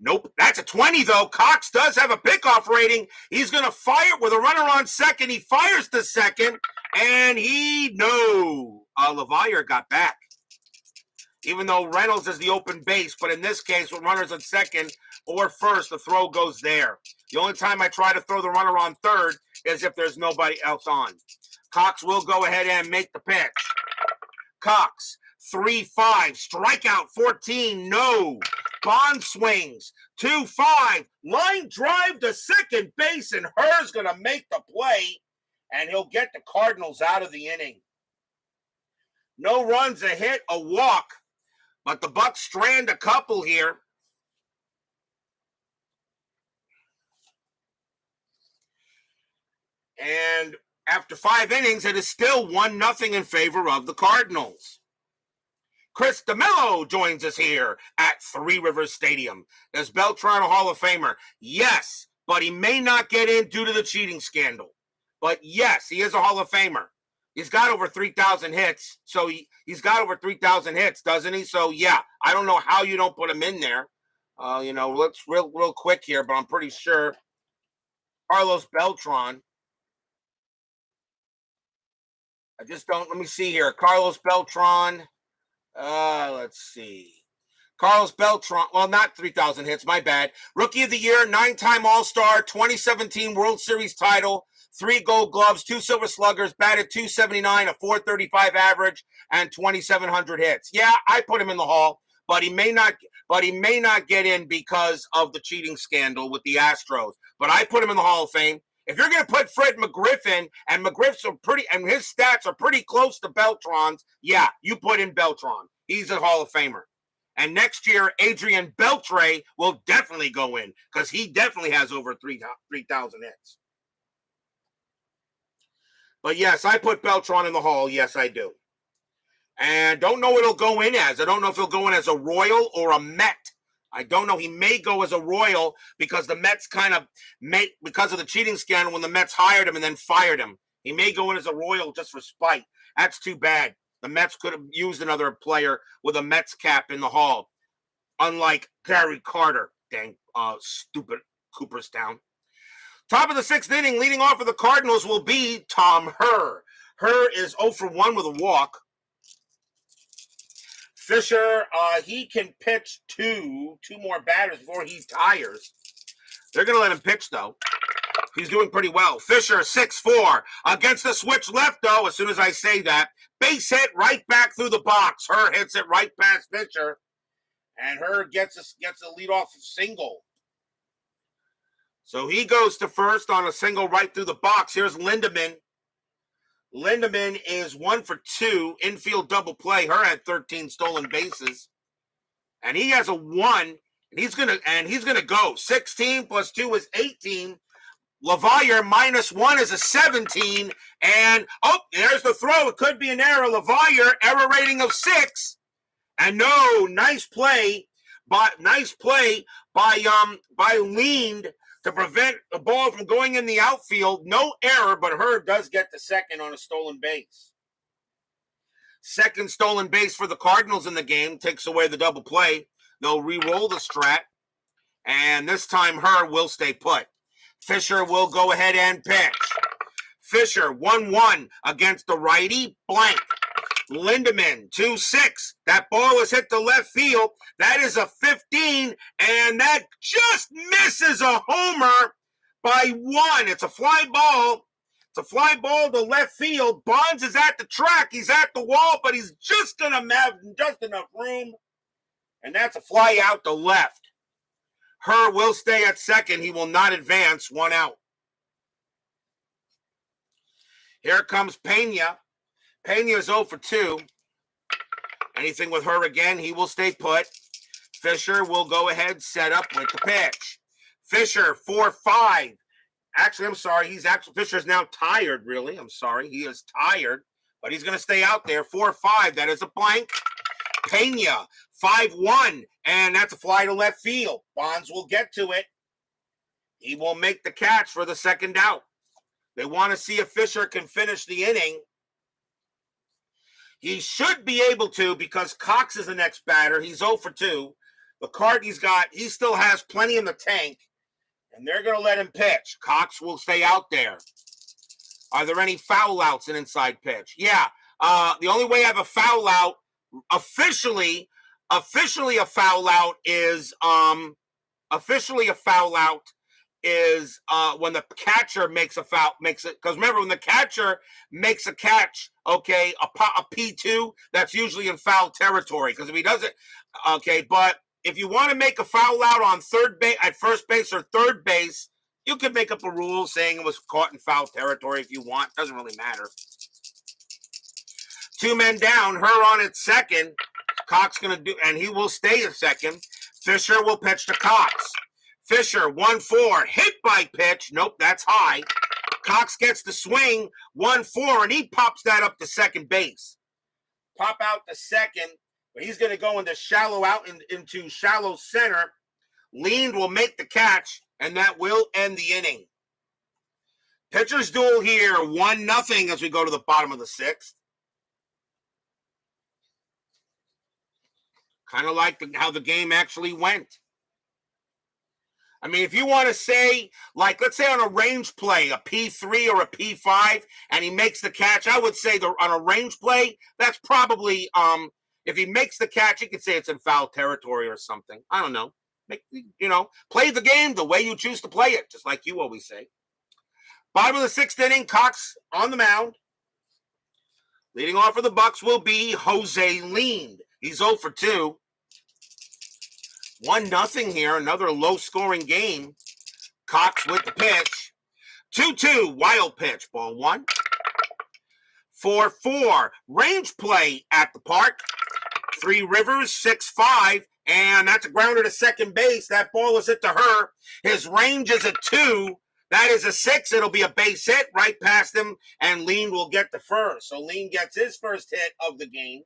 S1: Nope. That's a 20 though. Cox does have a pickoff rating. He's gonna fire with a runner on second. He fires to second, and LaValliere got back. Even though Reynolds is the open base, but in this case, with runners on second or first, the throw goes there. The only time I try to throw the runner on third is if there's nobody else on. Cox will go ahead and make the pitch. Cox, 3-5, strikeout 14, no. Bond swings, 2-5, line drive to second base, and Herr's going to make the play, and he'll get the Cardinals out of the inning. No runs, a hit, a walk. But the Bucs strand a couple here. And after 5 innings, it is still 1-0 in favor of the Cardinals. Chris DeMello joins us here at Three Rivers Stadium. Is Beltran a Hall of Famer? Yes, but he may not get in due to the cheating scandal. But yes, he is a Hall of Famer. He's got over 3,000 hits, so he's got over 3,000 hits, doesn't he? So, yeah, I don't know how you don't put him in there. Let's real quick here, but I'm pretty sure Carlos Beltran. I just don't, let me see here. Carlos Beltran, let's see. Carlos Beltran, well, not 3,000 hits, my bad. Rookie of the Year, 9-time All-Star, 2017 World Series title, 3 Gold Gloves, 2 Silver Sluggers, batted .279, a .435 average, and 2,700 hits. Yeah, I put him in the Hall, but he may not get in because of the cheating scandal with the Astros. But I put him in the Hall of Fame. If you're going to put Fred McGriff in, and McGriff's and his stats are pretty close to Beltran's, yeah, you put in Beltran. He's a Hall of Famer. And next year, Adrian Beltre will definitely go in because he definitely has over 3,000 hits. But yes, I put Beltran in the Hall. Yes, I do. And don't know what he'll go in as. I don't know if he'll go in as a Royal or a Met. I don't know. He may go as a Royal because the Mets because of the cheating scandal when the Mets hired him and then fired him. He may go in as a Royal just for spite. That's too bad. The Mets could have used another player with a Mets cap in the Hall, unlike Gary Carter. Dang, stupid Cooperstown. Top of the 6th inning, leading off for the Cardinals will be Tom Herr. Herr is 0 for 1 with a walk. Fisher, he can pitch two more batters before he tires. They're going to let him pitch, though. He's doing pretty well. Fisher, 6-4. Against the switch left, though, as soon as I say that. Base hit right back through the box. Herr hits it right past Fisher. And Herr gets a leadoff single. So he goes to first on a single right through the box. Here's Lindemann. Lindemann is 1 for 2. Infield double play. Herr had 13 stolen bases. And he has a 1. And he's gonna go. 16 plus 2 is 18. LaValliere -1 is a 17. And there's the throw. It could be an error. LaValliere, error rating of 6. And no, nice play by Leaned to prevent the ball from going in the outfield. No error, but Herr does get the second on a stolen base. Second stolen base for the Cardinals in the game. Takes away the double play. They'll re-roll the strat. And this time Herr will stay put. Fisher will go ahead and pitch. Fisher, 1-1 against the righty. Blank. Lindemann, 2-6. That ball is hit to left field. That is a 15, and that just misses a homer by 1. It's a fly ball. It's a fly ball to left field. Bonds is at the track. He's at the wall, but he's just going to have just enough room. And that's a fly out to left. Herr will stay at second. He will not advance. 1 out. Here comes Pena. Pena is 0 for 2. Anything with her again, he will stay put. Fisher will go ahead, set up with the pitch. Fisher, 4-5. Actually, I'm sorry. Fisher's now tired, really. I'm sorry. He is tired, but he's going to stay out there. 4-5. That is a blank. Pena, 5-1. And that's a fly to left field. Bonds will get to it. He will make the catch for the second out. They want to see if Fisher can finish the inning. He should be able to because Cox is the next batter. He's 0 for 2. The card he still has plenty in the tank, and they're going to let him pitch. Cox will stay out there. Are there any foul outs in inside pitch? Yeah. The only way I have a foul out, officially a foul out is when the catcher makes a foul, because remember, when the catcher makes a catch, okay, a P2, that's usually in foul territory, because if he doesn't, okay, but if you want to make a foul out on at first base or third base, you can make up a rule saying it was caught in foul territory if you want. Doesn't really matter. 2 men down, Herr on at second. Cox going to do, and he will stay at second. Fisher will pitch to Cox. Fisher, 1-4, hit by pitch. Nope, that's high. Cox gets the swing, 1-4, and he pops that up to second base. Pop out to second, but he's going to go into shallow center. Lean will make the catch, and that will end the inning. Pitchers duel here, 1-0 as we go to the bottom of the 6th. Kind of like how the game actually went. I mean, if you want to say, like, let's say on a range play, a P3 or a P5, and he makes the catch, I would say on a range play, that's probably, if he makes the catch, you could say it's in foul territory or something. I don't know. Play the game the way you choose to play it, just like you always say. Bottom of the 6th inning, Cox on the mound. Leading off for the Bucks will be Jose Lean. He's 0 for 2. 1-0 here, another low-scoring game. Cox with the pitch. 2-2, wild pitch, ball 1. 4-4, range play at the park. 3 Rivers, 6-5, and that's a grounder to second base. That ball is hit to Herr. His range is a 2. That is a 6. It'll be a base hit right past him, and Lean will get the first. So Lean gets his first hit of the game.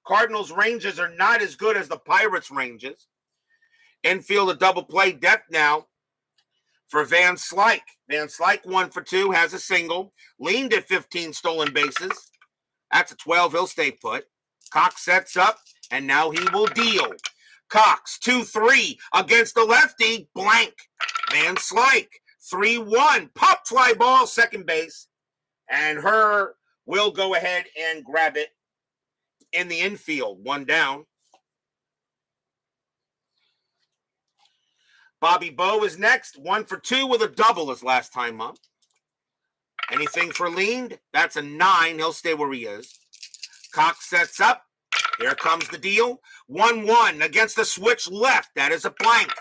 S1: Cardinals' ranges are not as good as the Pirates' ranges. Infield a double play depth now for Van Slyke. Van Slyke 1 for 2, has a single. Leaned at 15 stolen bases. That's a 12. He'll stay put. Cox sets up, and now he will deal. Cox 2-3 against the lefty. Blank. Van Slyke 3-1. Pop fly ball, second base. And Herr will go ahead and grab it in the infield. 1 down. Bobby Bowe is next. 1 for 2 with a double his last time up. Anything for Lean? That's a 9. He'll stay where he is. Cox sets up. Here comes the deal. 1-1 against the switch left. That is a blank.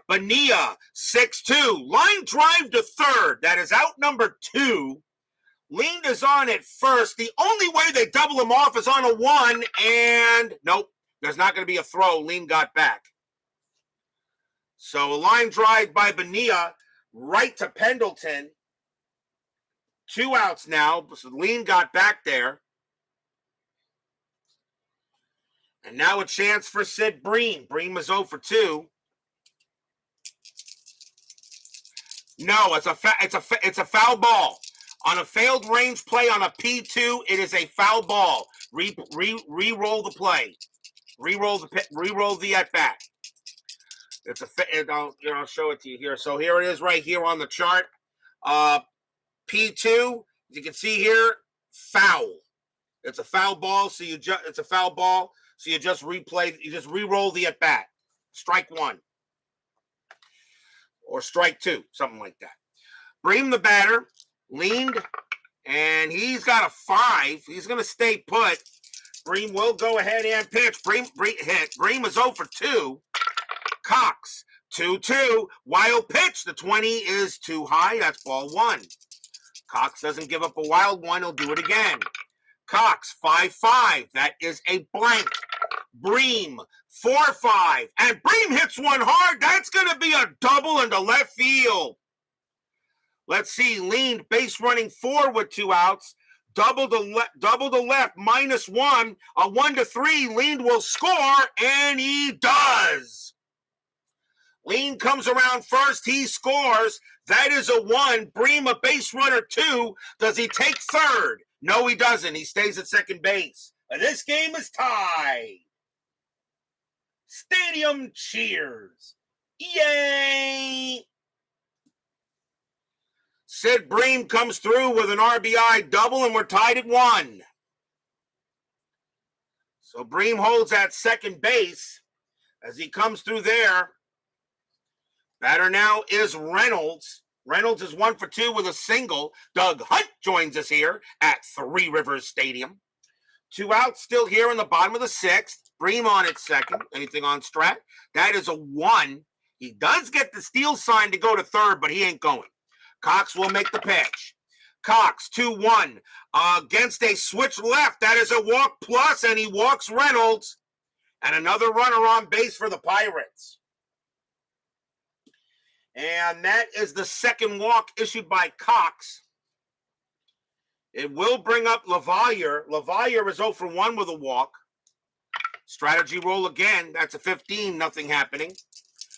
S1: Bonilla, 6-2. Line drive to third. That is out number 2. Lean is on at first. The only way they double him off is on a 1. And nope, there's not going to be a throw. Lean got back. So a line drive by Bonilla right to Pendleton. 2 outs now. So Lean got back there. And now a chance for Sid Bream. Bream is 0 for 2. No, it's a foul ball. On a failed range play on a P2, it is a foul ball. Re-roll the play. Re-roll the at bat. I'll show it to you here. So here it is right here on the chart. P2, as you can see here, foul. It's a foul ball, so you just replay, you just re-roll the at bat. Strike one. Or strike two, something like that. Bream, the batter, leaned, and he's got a 5. He's going to stay put. Bream will go ahead and pitch. Bream hit. Bream is 0 for 2. Cox, 2-2. Wild pitch. The 20 is too high. That's ball 1. Cox doesn't give up a wild one. He'll do it again. Cox, 5-5. That is a blank. Bream, 4-5. And Bream hits one hard. That's going to be a double into left field. Let's see. Leaned, base running 4 with 2 outs. Double the left, -1. A 1-3. Leaned will score, and he does. Lean comes around first. He scores. That is a 1. Bream, a base runner 2. Does he take third? No, he doesn't. He stays at second base. And this game is tied. Stadium cheers. Yay! Sid Bream comes through with an RBI double, and we're tied at 1. So Bream holds at second base as he comes through there. Batter now is Reynolds. Reynolds is 1 for 2 with a single. Doug Hunt joins us here at Three Rivers Stadium. 2 outs still here in the bottom of the 6th. Bream on at second. Anything on Strat? That is a 1. He does get the steal sign to go to third, but he ain't going. Cox will make the pitch. Cox, 2-1. Against a switch left. That is a walk plus, and he walks Reynolds. And another runner on base for the Pirates. And that is the second walk issued by Cox. It will bring up LaValliere. LaValliere is 0 for 1 with a walk. Strategy roll again. That's a 15. Nothing happening.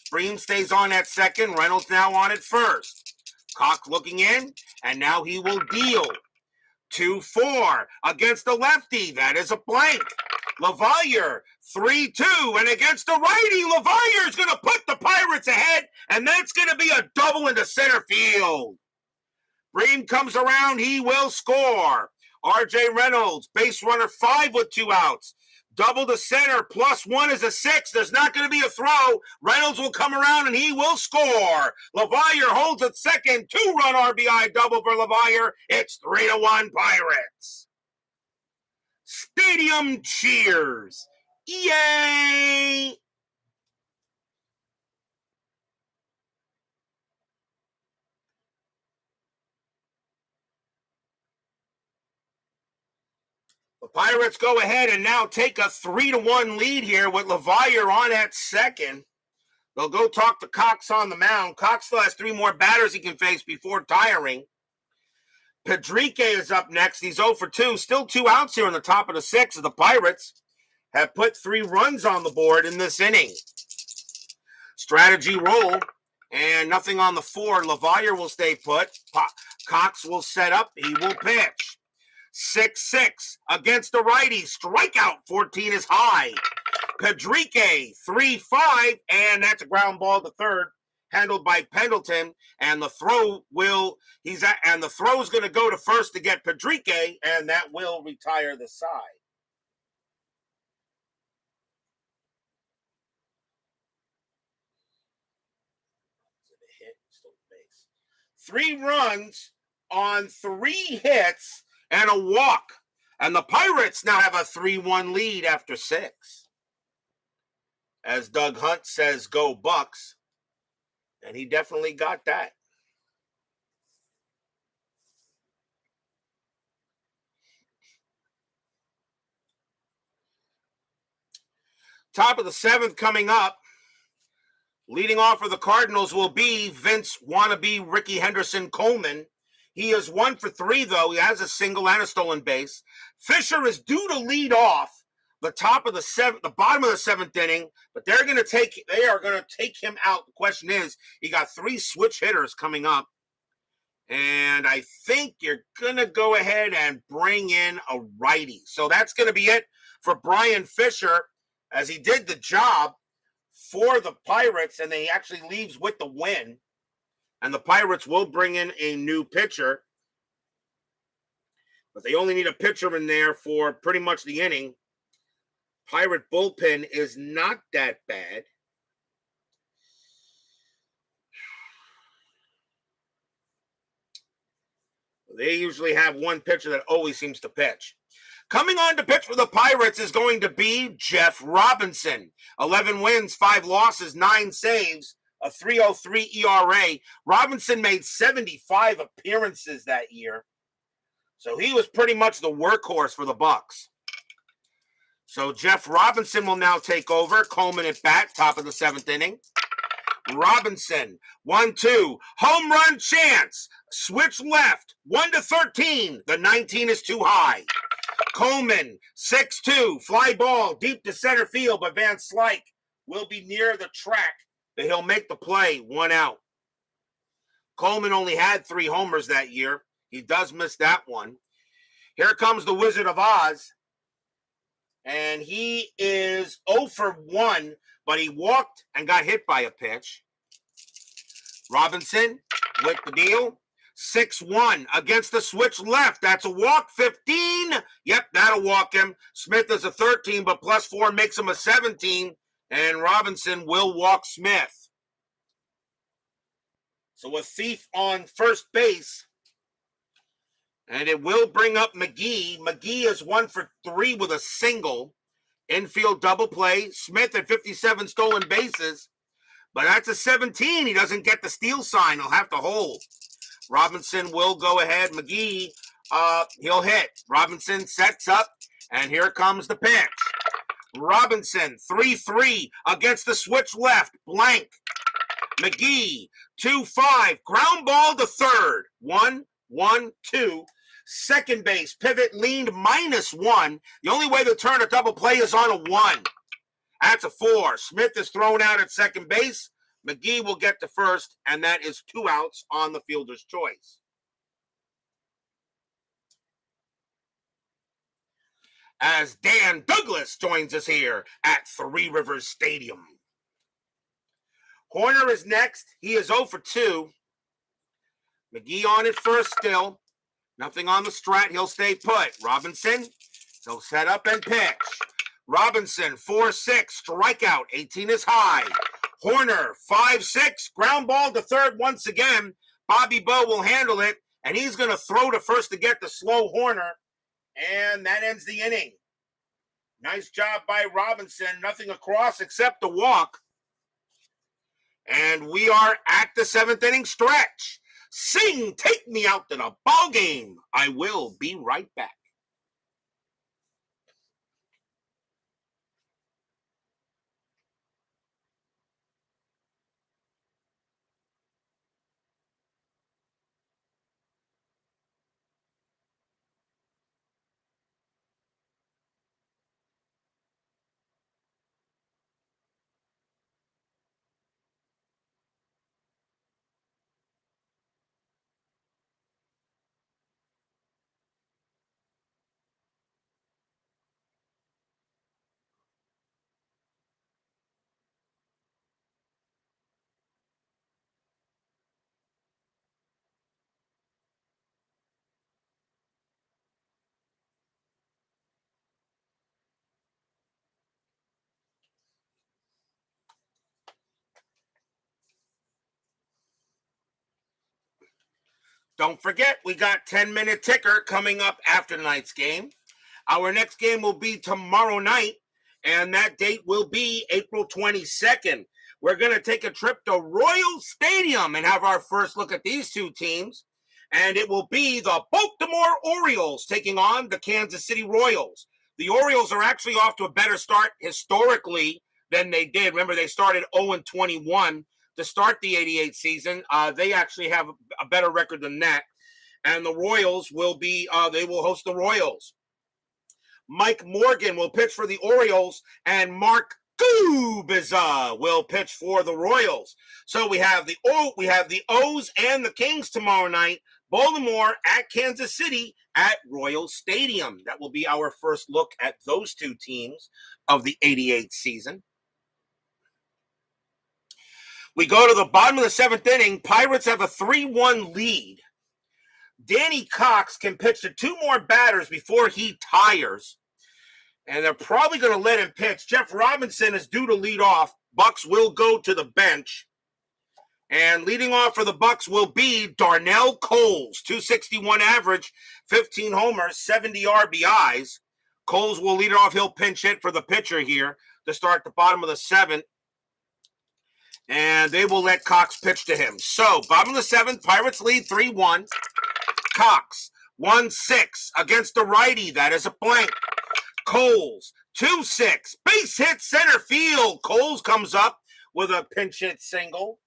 S1: Bream stays on at second. Reynolds now on at first. Cox looking in, and now he will deal. 2-4 against the lefty. That is a blank. LaValliere, 3-2, and against the righty, LaValliere is going to put the Pirates ahead, and that's going to be a double into center field. Bream comes around, he will score. R.J. Reynolds, base runner 5 with 2 outs. Double to center, +1 is a 6. There's not going to be a throw. Reynolds will come around, and he will score. LaValliere holds at second. 2-run RBI double for LaValliere. It's 3-1 Pirates. Stadium cheers. Yay! The Pirates go ahead and now take a 3-1 lead here with LaValliere on at second. They'll go talk to Cox on the mound. Cox still has 3 more batters he can face before tiring. Pedrique is up next. He's 0 for 2. Still 2 outs here in the top of the 6th. The Pirates have put 3 runs on the board in this inning. Strategy roll, and nothing on the 4. LaValliere will stay put. Cox will set up. He will pitch. 6-6 against the righty. Strikeout 14 is high. Pedrique 3-5, and that's a ground ball to third, handled by Pendleton. And the throw is going to go to first to get Pedrique, and that will retire the side. Hit, still base. 3 runs on 3 hits and a walk. And the Pirates now have a 3-1 lead after 6. As Doug Hunt says, go Bucks. And he definitely got that. Top of the 7th coming up. Leading off for the Cardinals will be Vince wannabe Ricky Henderson Coleman. He is 1 for 3, though. He has a single and a stolen base. Fisher is due to lead off the bottom of the 7th inning, but they are going to take him out. The question is, he got 3 switch hitters coming up, and I think you're going to go ahead and bring in a righty. So that's going to be it for Brian Fisher, as he did the job for the Pirates, and he actually leaves with the win. And the Pirates will bring in a new pitcher. But they only need a pitcher in there for pretty much the inning. Pirate bullpen is not that bad. They usually have one pitcher that always seems to pitch. Coming on to pitch for the Pirates is going to be Jeff Robinson. 11 wins, 5 losses, 9 saves, a 3.03 ERA. Robinson made 75 appearances that year. So he was pretty much the workhorse for the Bucks. So Jeff Robinson will now take over. Coleman at bat, top of the 7th inning. Robinson, 1-2, home run chance, switch left, 1-13, the 19 is too high. Coleman, 6-2, fly ball deep to center field, but Van Slyke will be near the track, but he'll make the play, 1 out. Coleman only had 3 homers that year. He does miss that one. Here comes the Wizard of Oz, and he is 0 for 1, but he walked and got hit by a pitch. Robinson with the deal. 6-1 against the switch left. That's a walk. 15. Yep, that'll walk him. Smith is a 13, but +4 makes him a 17. And Robinson will walk Smith. So a thief on first base. And it will bring up McGee. McGee is 1 for 3 with a single. Infield double play. Smith at 57 stolen bases. But that's a 17. He doesn't get the steal sign. He'll have to hold. Robinson will go ahead. McGee, he'll hit. Robinson sets up, and here comes the pitch. Robinson, 3-3 against the switch left. Blank. McGee, 2-5. Ground ball to third. 1-1-2. Second base, pivot leaned -1. The only way to turn a double play is on a 1. That's a 4. Smith is thrown out at second base. McGee will get to first, and that is 2 outs on the fielder's choice. As Dan Douglas joins us here at Three Rivers Stadium. Horner is next. He is 0 for 2. McGee on at first still. Nothing on the strat. He'll stay put. Robinson, he'll set up and pitch. Robinson, 4-6, strikeout. 18 is high. Horner, 5-6, ground ball to third once again. Bobby Bowe will handle it, and he's going to throw to first to get the slow Horner, and that ends the inning. Nice job by Robinson. Nothing across except the walk. And we are at the 7th inning stretch. Sing, take me out to the ball game. I will be right back. Don't forget, we got 10-minute ticker coming up after tonight's game. Our next game will be tomorrow night, and that date will be April 22nd. We're going to take a trip to Royal Stadium and have our first look at these two teams. And it will be the Baltimore Orioles taking on the Kansas City Royals. The Orioles are actually off to a better start historically than they did. Remember, they started 0-21 to start the 88 season. They actually have a better record than that. And the Royals will be, they will host the Royals. Mike Morgan will pitch for the Orioles, and Mark Gubicza will pitch for the Royals. So we have the O's and the Kings tomorrow night. Baltimore at Kansas City at Royal Stadium. That will be our first look at those two teams of the 88 season. We go to the bottom of the 7th inning. Pirates have a 3-1 lead. Danny Cox can pitch to 2 more batters before he tires. And they're probably going to let him pitch. Jeff Robinson is due to lead off. Bucks will go to the bench. And leading off for the Bucks will be Darnell Coles, 261 average, 15 homers, 70 RBIs. Coles will lead it off. He'll pinch hit for the pitcher here to start the bottom of the 7th. And they will let Cox pitch to him. So, bottom of the 7th, Pirates lead 3-1. Cox, 1-6 against the righty. That is a blank. Coles, 2-6. Base hit center field. Coles comes up with a pinch hit single.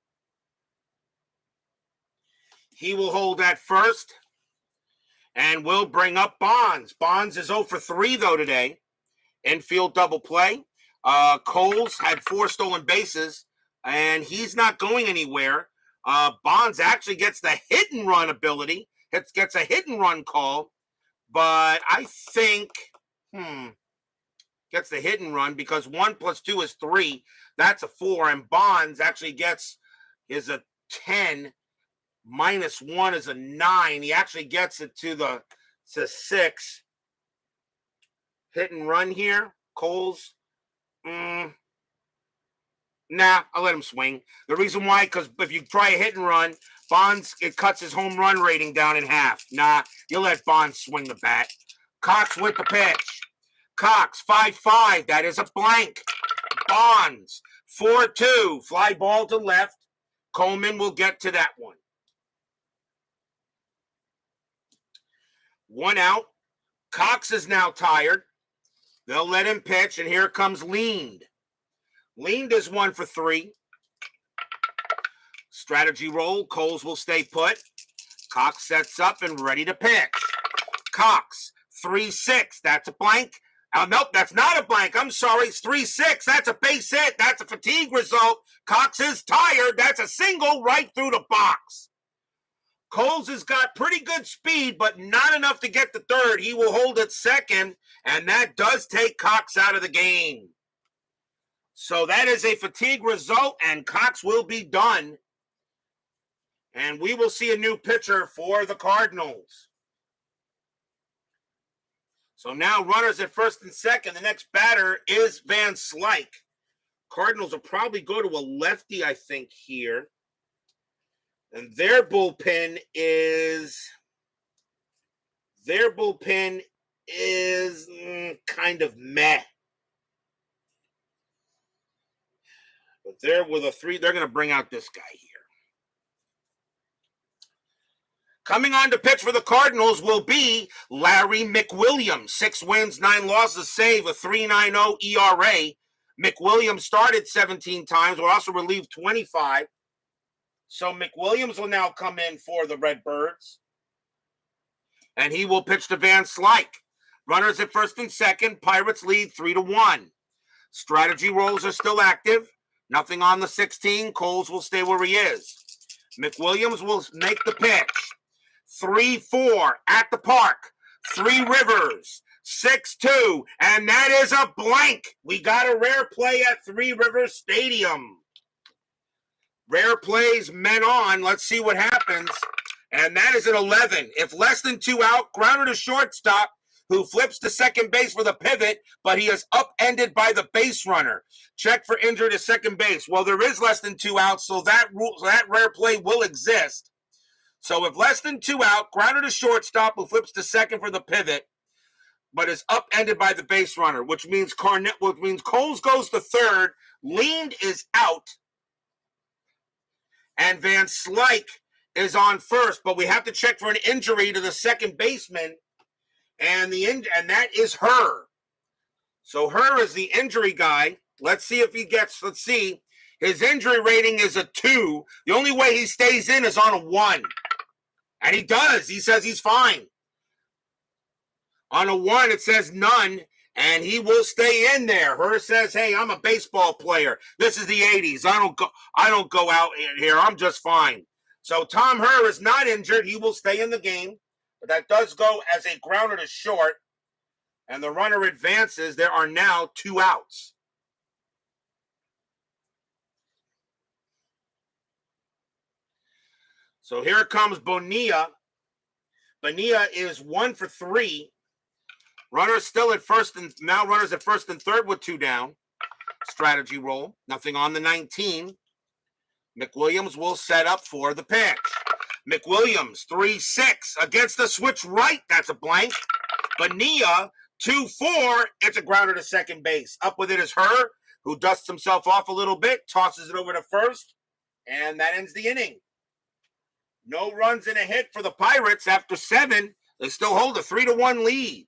S1: He will hold at first and will bring up Bonds. Bonds is 0 for 3, though, today. Infield double play. Coles had 4 stolen bases, and he's not going anywhere. Bonds actually gets the hit and run ability. Gets a hit and run call, but I think, gets the hit and run because 1 + 2 is 3. That's a 4, and Bonds actually is a 10. -1 is a 9. He actually gets it to 6. Hit and run here. Coles. Nah, I'll let him swing. The reason why, because if you try a hit and run, Bonds, it cuts his home run rating down in half. Nah, you'll let Bonds swing the bat. Cox with the pitch. Cox, 5-5. That is a blank. Bonds, 4-2. Fly ball to left. Coleman will get to that one. 1 out. Cox is now tired. They'll let him pitch, and here comes Leaned. Leaned is 1 for 3. Strategy roll. Coles will stay put. Cox sets up and ready to pitch. Cox, 3-6. That's a blank. Oh, nope, that's not a blank. I'm sorry. It's 3-6. That's a base hit. That's a fatigue result. Cox is tired. That's a single right through the box. Coles has got pretty good speed, but not enough to get to third. He will hold at second, and that does take Cox out of the game. So that is a fatigue result, and Cox will be done. And we will see a new pitcher for the Cardinals. So now runners at first and second. The next batter is Van Slyke. Cardinals will probably go to a lefty, I think, here. And their bullpen is kind of meh. But they're with a 3. They're going to bring out this guy here. Coming on to pitch for the Cardinals will be Larry McWilliams. 6 wins, 9 losses, save a 3.90 ERA. McWilliams started 17 times, will also relieve 25. So McWilliams will now come in for the Redbirds. And he will pitch to Van Slyke. Runners at first and second. Pirates lead 3-1. Strategy rolls are still active. Nothing on the 16. Coles will stay where he is. McWilliams will make the pitch. 3-4 at the park. 3 Rivers. 6-2. And that is a blank. We got a rare play at 3 Rivers Stadium. Rare plays, men on. Let's see what happens. And that is an 11. If less than 2 out, grounder to shortstop, who flips to second base for the pivot, but he is upended by the base runner. Check for injury to second base. Well, there is less than 2 outs, so that rare play will exist. So if less than 2 out, grounder to shortstop, who flips to second for the pivot, but is upended by the base runner, which means Coles goes to third, Leaned is out, and Van Slyke is on first, but we have to check for an injury to the second baseman, and that is Her. So Her is the injury guy. Let's see. His injury rating is a 2. The only way he stays in is on a 1. And he does. He says he's fine. On a 1, it says none, and he will stay in there. Her says, hey, I'm a baseball player. This is the 80s. I don't go out here. I'm just fine. So Tom Her is not injured. He will stay in the game. But that does go as a grounder to short. And the runner advances. There are now 2 outs. So here comes Bonilla. Bonilla is 1 for 3. Runners still at first, and now runners at first and third with 2 down. Strategy roll. Nothing on the 19. McWilliams will set up for the pitch. McWilliams, 3-6 against the switch right. That's a blank. Bonilla, 2-4. It's a grounder to second base. Up with it is Herr, who dusts himself off a little bit, tosses it over to first, and that ends the inning. No runs and a hit for the Pirates after 7. They still hold a 3-1 lead.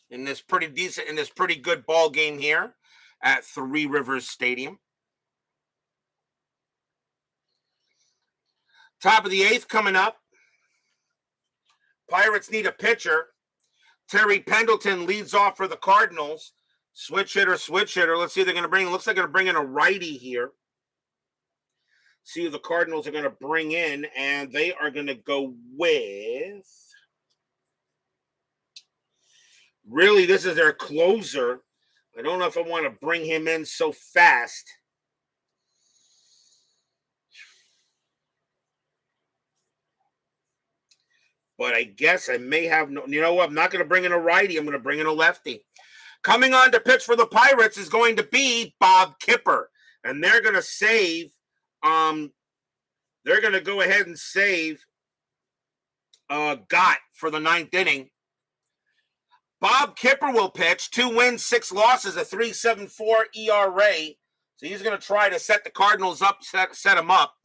S1: In this pretty good ball game here at Three Rivers Stadium. Top of the 8th coming up. Pirates need a pitcher. Terry Pendleton leads off for the Cardinals. Switch hitter. Let's see, they're going to bring. Looks like they're going to bring in a righty here. See who the Cardinals are going to bring in, and they are going to go with. Really, this is their closer. I don't know if I want to bring him in so fast. But I guess I may have no. You know what? I'm not going to bring in a righty. I'm going to bring in a lefty. Coming on to pitch for the Pirates is going to be Bob Kipper. And they're going to save. They're going to go ahead and save Gott for the 9th inning. Bob Kipper will pitch. 2 wins, 6 losses, a 3.74 ERA. So he's going to try to set the Cardinals up, set them up.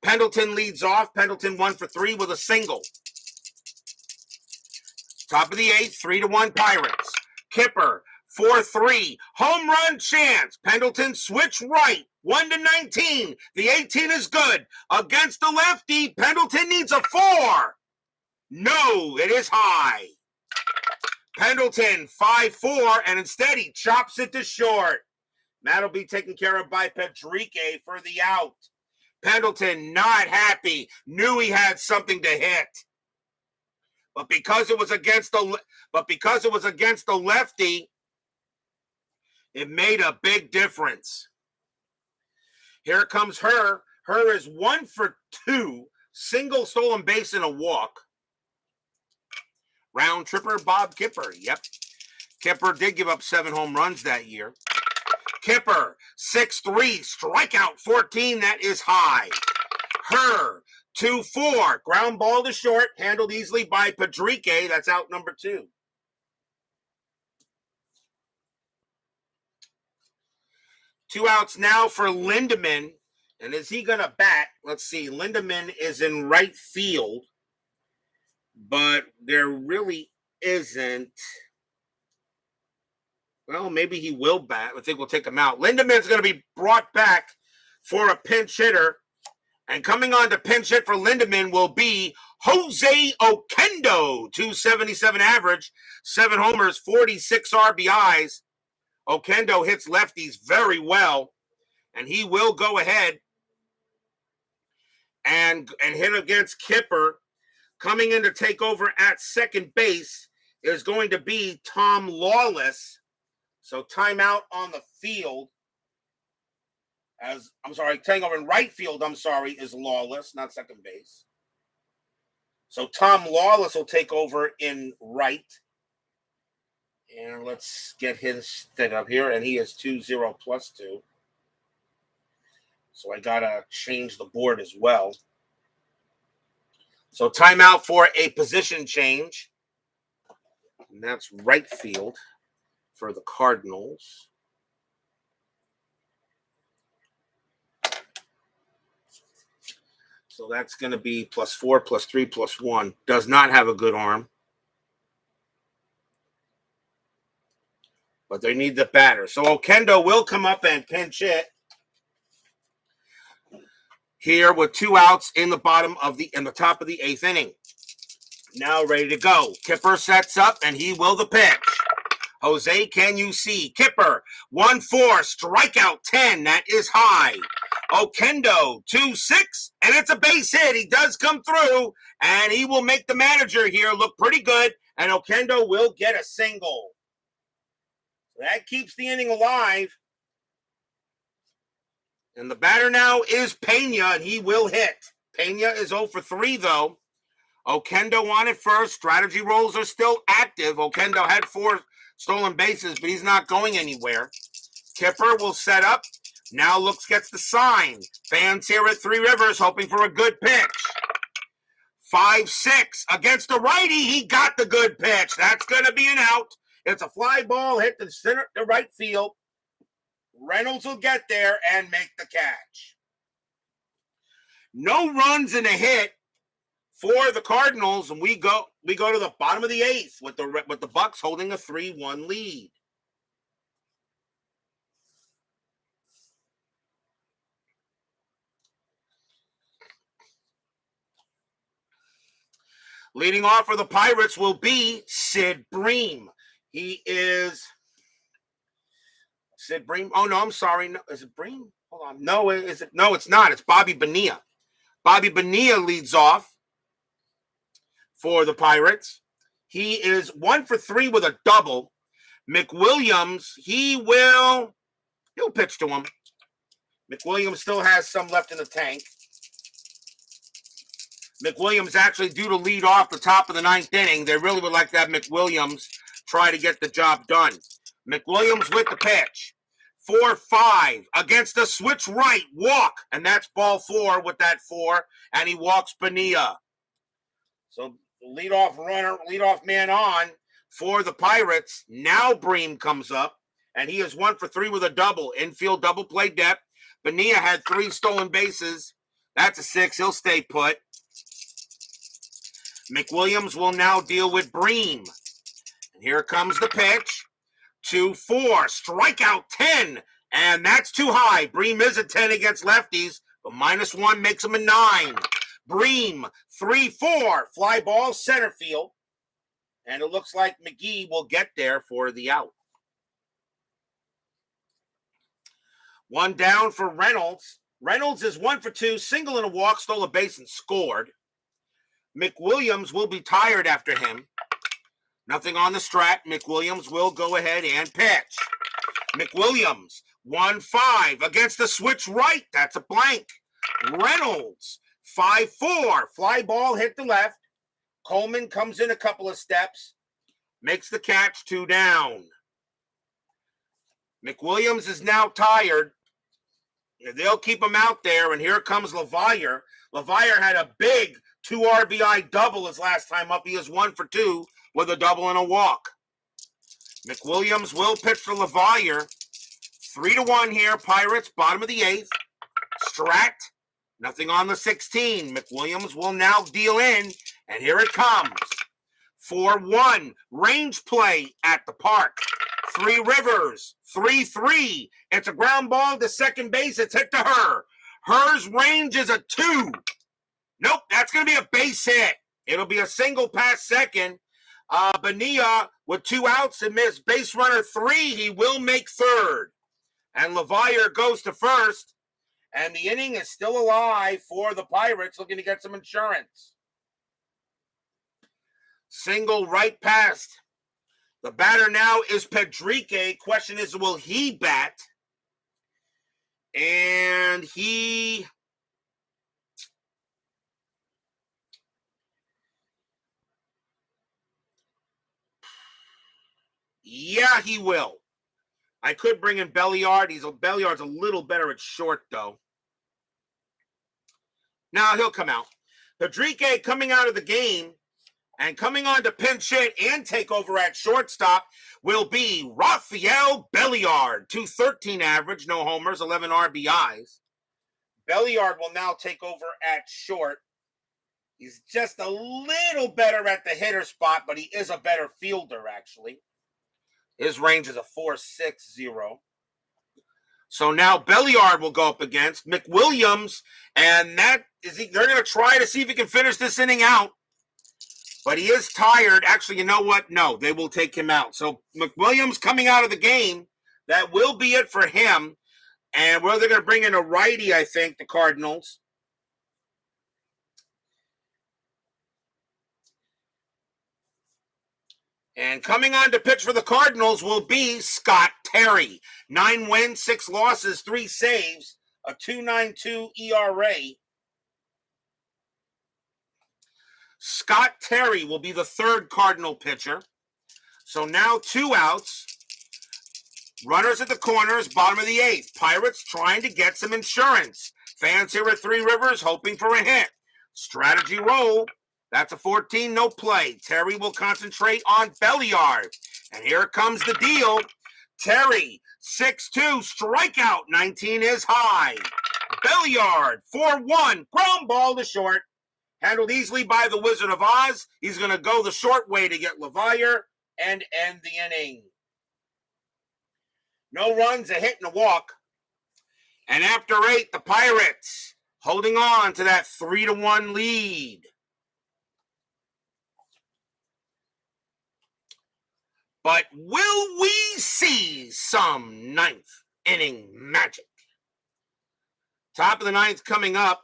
S1: Pendleton leads off. Pendleton 1 for 3 with a single. Top of the 8th, 3-1 Pirates. Kipper, 4-3. Home run chance. Pendleton switch right. 1-19. The 18 is good. Against the lefty, Pendleton needs a 4. No, it is high. Pendleton, 5-4, and instead he chops it to short. That'll be taken care of by Pedrique for the out. Pendleton not happy. Knew he had something to hit. But because it was against the lefty, it made a big difference. Here comes Herr. Herr is 1 for 2. Single, stolen base, and a walk. Round tripper, Bob Kipper. Yep. Kipper did give up 7 home runs that year. Kipper, 6-3, strikeout 14. That is high. Herr, 2-4, ground ball to short, handled easily by Pedrique. That's out number 2. Two outs now for Lindemann. And is he going to bat? Let's see. Lindemann is in right field. But there really isn't. Well, maybe he will bat. I think we'll take him out. Lindemann's going to be brought back for a pinch hitter. And coming on to pinch hit for Lindemann will be Jose Oquendo. 277 average, 7 homers, 46 RBIs. Oquendo hits lefties very well. And he will go ahead and hit against Kipper. Coming in to take over at second base is going to be Tom Lawless. So timeout on the field. Taking over in right field, is Lawless, not second base. So Tom Lawless will take over in right. And let's get his set up here. And he is 2-0 plus 2. So I got to change the board as well. So timeout for a position change. And that's right field for the Cardinals. So that's going to be +4, +3, +1. Does not have a good arm. But they need the batter. So Oquendo will come up and pinch hit here with 2 outs in the top of the 8th inning. Now ready to go. Kipper sets up and he will the pitch. Jose, can you see? Kipper, 1-4, strikeout 10. That is high. Oquendo, 2-6, and it's a base hit. He does come through, and he will make the manager here look pretty good, and Oquendo will get a single. That keeps the inning alive. And the batter now is Pena, and he will hit. Pena is 0 for 3, though. Okendo on it first. Strategy rolls are still active. Okendo had 4 stolen bases, but he's not going anywhere. Kipper will set up. Now gets the sign. Fans here at Three Rivers hoping for a good pitch. 5-6 against the righty. He got the good pitch. That's going to be an out. It's a fly ball hit the right field. Reynolds will get there and make the catch. No runs and a hit for the Cardinals, and we go to the bottom of the 8th with the Bucks holding a 3-1 lead. Leading off for the Pirates will be Sid Bream. He is Sid Bream. Oh no, I'm sorry. No, is it Bream? Hold on. No, is it? No, it's not. It's Bobby Bonilla. Bobby Bonilla leads off for the Pirates. He is 1 for 3 with a double. McWilliams, he'll pitch to him. McWilliams still has some left in the tank. McWilliams actually due to lead off the top of the 9th inning. They really would like to have McWilliams try to get the job done. McWilliams with the pitch. 4-5 against the switch right. Walk. And that's ball 4 with that 4. And he walks Bonilla. So leadoff man on for the Pirates. Now Bream comes up. And he is 1 for 3 with a double. Infield double play depth. Bonilla had 3 stolen bases. That's a 6. He'll stay put. McWilliams will now deal with Bream. And here comes the pitch. 2-4. Strikeout 10. And that's too high. Bream is a 10 against lefties, but -1 makes him a 9. Bream, 3-4. Fly ball center field. And it looks like McGee will get there for the out. 1 down for Reynolds. Reynolds is 1 for 2. Single and a walk. Stole a base and scored. McWilliams will be tired after him. Nothing on the strat. McWilliams will go ahead and pitch. McWilliams, 1-5 against the switch right. That's a blank. Reynolds, 5-4. Fly ball hit the left. Coleman comes in a couple of steps. Makes the catch, 2 down. McWilliams is now tired. They'll keep him out there, and here comes LaValliere. LaValliere had a big 2 RBI double his last time up. He is 1 for 2 with a double and a walk. McWilliams will pitch to LaValliere. 3-1 here. Pirates, bottom of the 8th. Strat, nothing on the 16. McWilliams will now deal in, and here it comes. 4-1. Range play at the park. Three Rivers, 3-3. It's a ground ball to second base. It's hit to her. Her's range is a 2. Nope, that's going to be a base hit. It'll be a single past second. Bonilla with 2 outs and missed base runner 3. He will make third. And LaValliere goes to first. And the inning is still alive for the Pirates, looking to get some insurance. Single right past. The batter now is Pedrique. Question is, will he bat? And yeah, he will. I could bring in Belliard. Belliard's a little better at short, though. Now he'll come out. Pedrique coming out of the game and coming on to pinch hit and take over at shortstop will be Rafael Belliard. 213 average, no homers, 11 RBIs. Belliard will now take over at short. He's just a little better at the hitter spot, but he is a better fielder, actually. His range is a 4.60. So now Belliard will go up against McWilliams, and they're going to try to see if he can finish this inning out. But he is tired. Actually, you know what? No, they will take him out. So McWilliams coming out of the game. That will be it for him. And they're going to bring in a righty, I think, the Cardinals. And coming on to pitch for the Cardinals will be Scott Terry. 9 wins, 6 losses, 3 saves, a 2.92 ERA. Scott Terry will be the third Cardinal pitcher. So now 2 outs. Runners at the corners, bottom of the 8th. Pirates trying to get some insurance. Fans here at Three Rivers hoping for a hit. Strategy roll. That's a 14, no play. Terry will concentrate on Belliard. And here comes the deal. Terry, 6-2, strikeout, 19 is high. Belliard, 4-1, ground ball to short. Handled easily by the Wizard of Oz. He's going to go the short way to get LeVire and end the inning. No runs, a hit, and a walk. And after 8, the Pirates holding on to that 3-1 lead. But will we see some 9th inning magic? Top of the 9th coming up.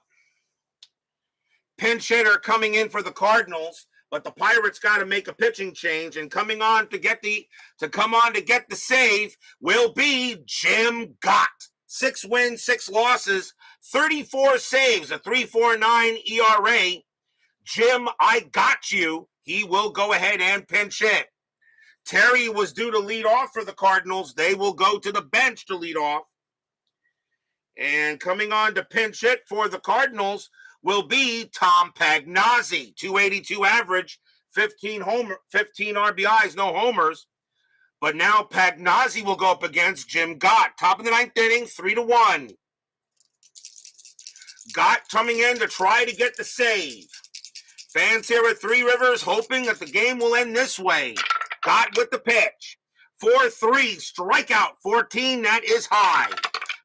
S1: Pinch hitter coming in for the Cardinals, but the Pirates got to make a pitching change, and coming on to get the save will be Jim Gott. 6 wins, 6 losses, 34 saves, a 3.49 ERA. Jim, I got you. He will go ahead and pinch hit. Terry was due to lead off for the Cardinals. They will go to the bench to lead off. And coming on to pinch hit for the Cardinals will be Tom Pagnazzi. 282 average, 15 RBIs, no homers. But now Pagnazzi will go up against Jim Gott. Top of the 9th inning, 3-1. Gott coming in to try to get the save. Fans here at Three Rivers hoping that the game will end this way. Gott with the pitch. 4-3, strikeout, 14, that is high.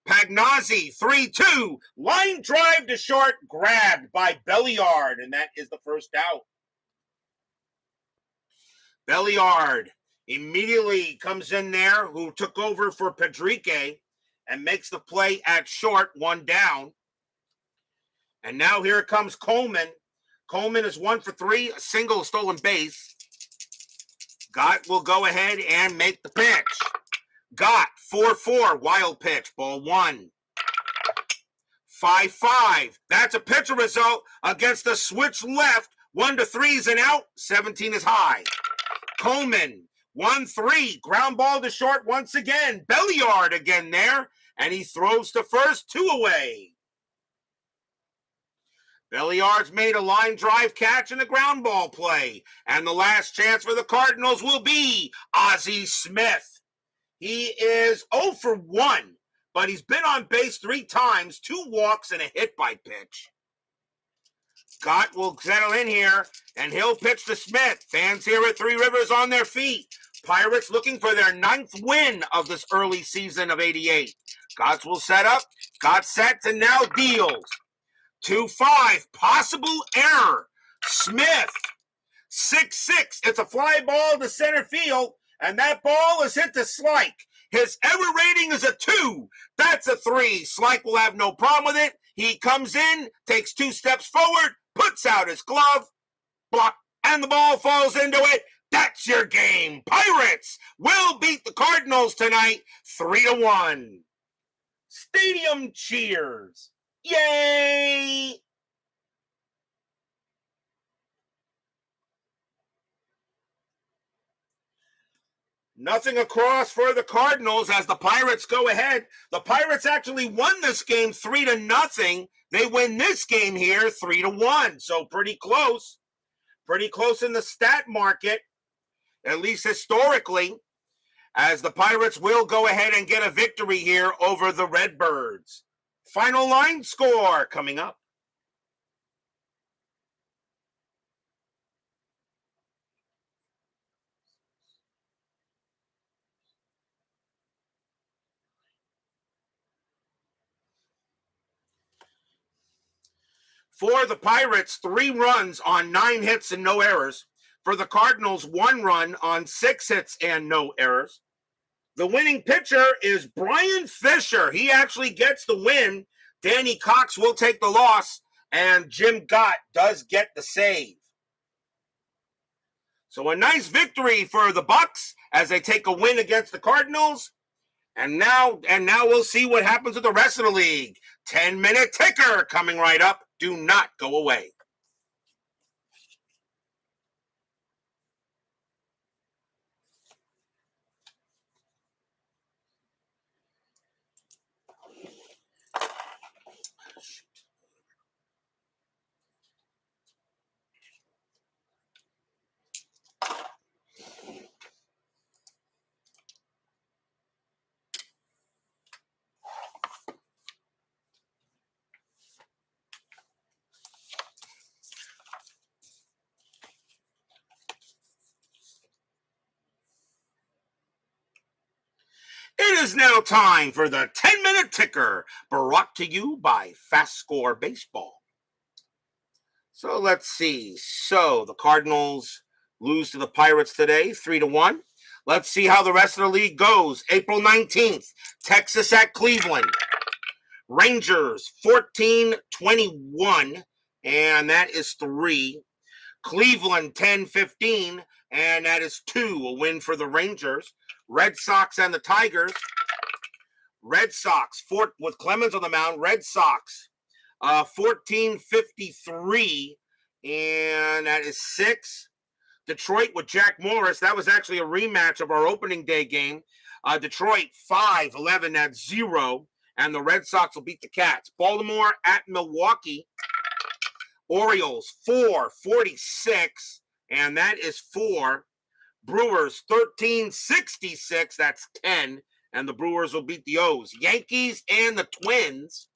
S1: Pagnazzi, 3-2, line drive to short, grabbed by Belliard, and that is the first out. Belliard immediately comes in there, who took over for Pedrique, and makes the play at short, 1 down. And now here comes Coleman. Coleman is 1 for 3, a single, stolen base. Gott will go ahead and make the pitch. Gott, 4-4, wild pitch, ball 1. 5-5, that's a pitcher result against the switch left. 1-3 is an out, 17 is high. Coleman, 1-3, ground ball to short once again. Belliard again there, and he throws to first, 2 away. Belliard's made a line drive catch and a ground ball play. And the last chance for the Cardinals will be Ozzie Smith. He is 0 for 1, but he's been on base 3 times, 2 walks and a hit by pitch. Gott will settle in here, and he'll pitch to Smith. Fans here at Three Rivers on their feet. Pirates looking for their 9th win of this early season of '88. Gott will set up. Gott sets and now deals. 2-5, possible error. Smith, 6-6. It's a fly ball to center field, and that ball is hit to Slike. His error rating is a 2. That's a 3. Slike will have no problem with it. He comes in, takes 2 steps forward, puts out his glove, block, and the ball falls into it. That's your game. Pirates will beat the Cardinals tonight, 3-1. Stadium cheers. Yay! Nothing across for the Cardinals as the Pirates go ahead. The Pirates actually won this game 3-0. They win this game here 3-1. So pretty close. Pretty close in the stat market, at least historically, as the Pirates will go ahead and get a victory here over the Redbirds. Final line score coming up. For the Pirates, 3 runs on 9 hits and no errors. For the Cardinals, 1 run on 6 hits and no errors. The winning pitcher is Brian Fisher. He actually gets the win. Danny Cox will take the loss, and Jim Gott does get the save. So a nice victory for the Bucks as they take a win against the Cardinals. And now we'll see what happens with the rest of the league. 10-minute ticker coming right up. Do not go away. is now time for the 10-minute ticker, brought to you by FastScore Baseball. So let's see. So the Cardinals lose to the Pirates today, 3-1. Let's see how the rest of the league goes. April 19th, Texas at Cleveland. Rangers 14-21, and that is 3. Cleveland 10-15, and that is 2, a win for the Rangers. Red Sox and the Tigers. Red Sox, with Clemens on the mound, Red Sox 14-53, and that is 6. Detroit with Jack Morris, that was actually a rematch of our opening day game. Detroit 5-11, that's 0, and the Red Sox will beat the Cats. Baltimore at Milwaukee. Orioles 4-46, and that is 4. Brewers 13-66, that's 10, and the Brewers will beat the O's. Yankees and the Twins.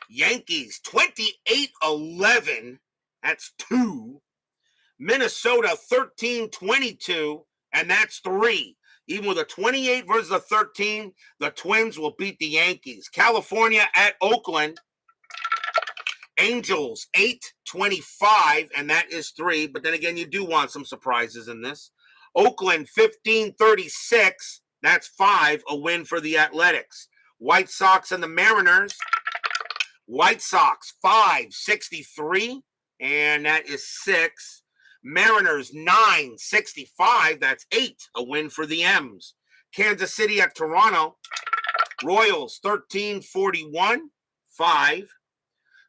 S1: Yankees 28-11, that's 2. Minnesota 13-22, and that's 3. Even with a 28 versus a 13, the Twins will beat the Yankees. California at Oakland. Angels 8-25, and that is 3. But then again, you do want some surprises in this. Oakland 15-36, that's 5, a win for the Athletics. White Sox and the Mariners. White Sox 5-63, and that is 6. Mariners 9-65, that's 8, a win for the M's. Kansas City at Toronto. Royals 13-41, 5.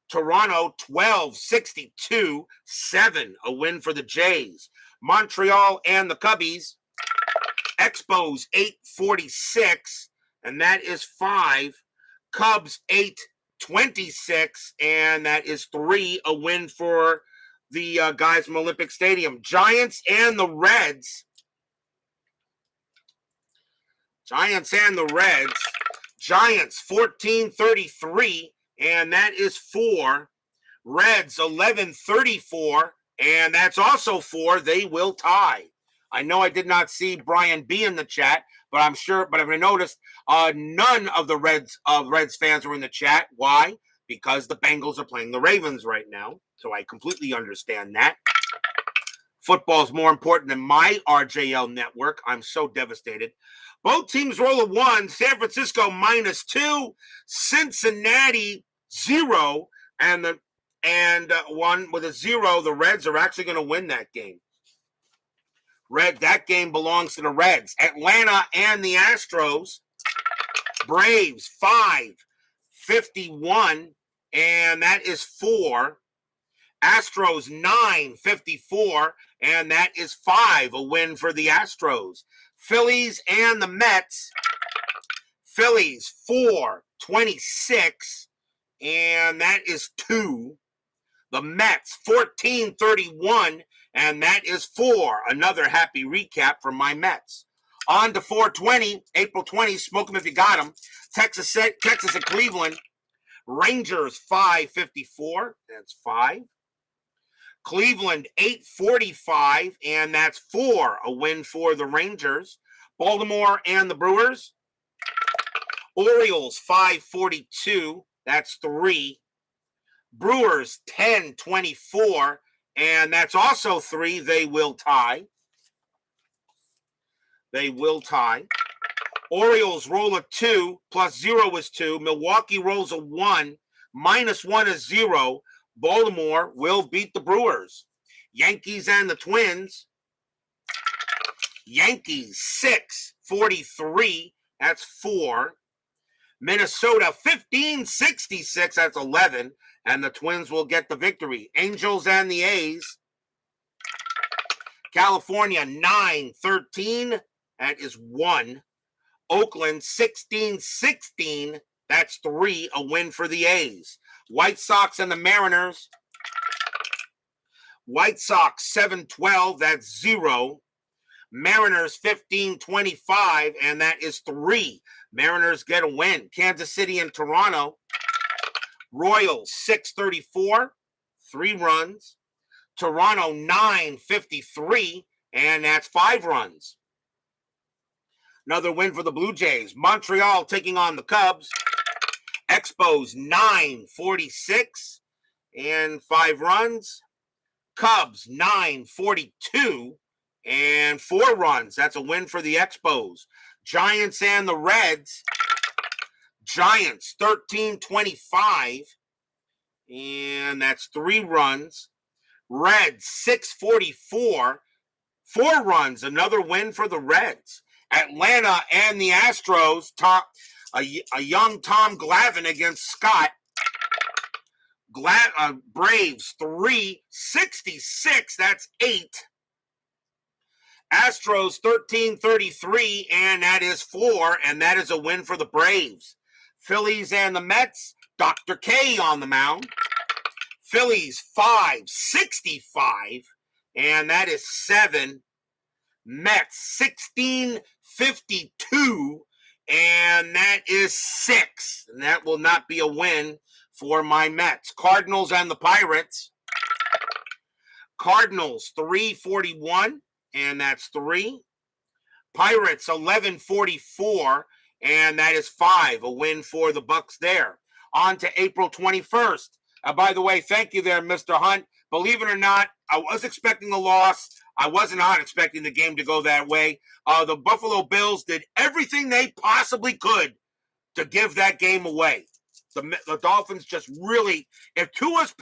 S1: Toronto 12-62, 7, a win for the Jays. Montreal and the Cubbies. Expos 8-46, and that is 5. Cubs 8-26, and that is 3, a win for the guys from Olympic Stadium. Giants and the Reds. Giants 14-33, and that is 4. Reds 11-34, and that's also 4. They will tie. I know I did not see Brian B in the chat, but I've noticed none of the Reds fans were in the chat. Why? Because the Bengals are playing the Ravens right now. So I completely understand that. Football is more important than my RJL network. I'm so devastated. Both teams roll a 1. San Francisco -2. Cincinnati 0. And 1 with a 0. The Reds are actually going to win that game. That game belongs to the Reds. Atlanta and the Astros. Braves 5-51. And that is 4. Astros 9-54, and that is 5, a win for the Astros. Phillies and the Mets. Phillies 4-26, and that is 2. The Mets 14-31, and that is 4. Another happy recap from my Mets. On to 420, April 20, smoke them if you got them. Texas and Cleveland. Rangers 5-54, that's 5. Cleveland 8-45, and that's 4, a win for the Rangers. Baltimore and the Brewers. Orioles 5-42, that's 3. Brewers 10-24, and that's also 3. They will tie. Orioles roll a 2, plus 0 is 2. Milwaukee rolls a 1, -1 is 0. Baltimore will beat the Brewers. Yankees and the Twins. Yankees 6-43, that's 4. Minnesota 15-66, that's 11. And the Twins will get the victory. Angels and the A's. California 9-13, that is 1. Oakland 16-16, that's 3, a win for the A's. White Sox and the Mariners. White Sox 7-12, that's 0. Mariners 15-25, and that is 3. Mariners get a win. Kansas City and Toronto. Royals 6-34, 3 runs. Toronto 9-53, and that's 5 runs. Another win for the Blue Jays. Montreal taking on the Cubs. Expos 946 and 5 runs. Cubs 942 and 4 runs. That's a win for the Expos. Giants and the Reds. Giants 1325 and that's 3 runs. Reds 644, 4 runs. Another win for the Reds. Atlanta and the Astros. A young Tom Glavine against Scott. Braves 366. That's 8. Astros 1333, and that is 4, and that is a win for the Braves. Phillies and the Mets. Dr. K on the mound. Phillies 565, and that is 7. Mets 1652, and that is 6. And that will not be a win for my Mets. Cardinals and the Pirates. Cardinals 341, and that's 3. Pirates 1144, and that is 5. A win for the Bucks there. On to April 21st. By the way, thank you there, Mr. Hunt. Believe it or not, I was expecting a loss. I was not expecting the game to go that way. The Buffalo Bills did everything they possibly could to give that game away. The Dolphins just really, if Tua's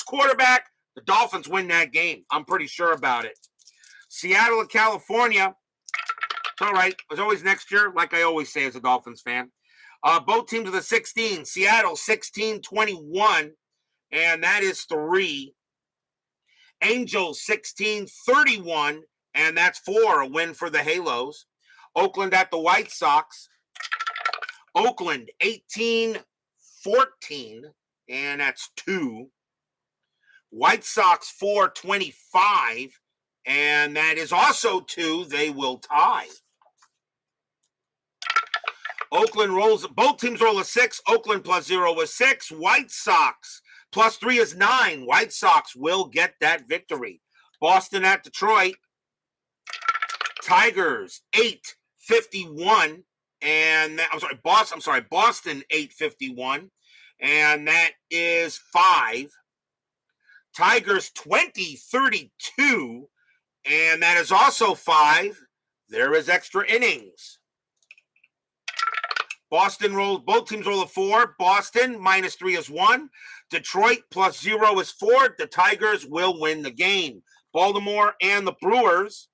S1: quarterback, the Dolphins win that game. I'm pretty sure about it. Seattle and California. It's all right. It's always next year, like I always say as a Dolphins fan. Both teams are the 16. Seattle 1621, and that is 3. Angels 1631, and that's 4. A win for the Halos. Oakland at the White Sox. Oakland 1814, and that's 2. White Sox 425, and that is also 2. They will tie. Oakland rolls, both teams roll a 6. Oakland plus 0 is 6. White Sox plus 3 is 9. White Sox will get that victory. Boston at Detroit. Tigers 851, and Boston 851, and that is 5. Tigers 2032, and that is also 5. There is extra innings. Boston rolls, both teams roll a 4. Boston minus 3 is 1. Detroit plus 0 is 4. The Tigers will win the game. Baltimore and the Brewers.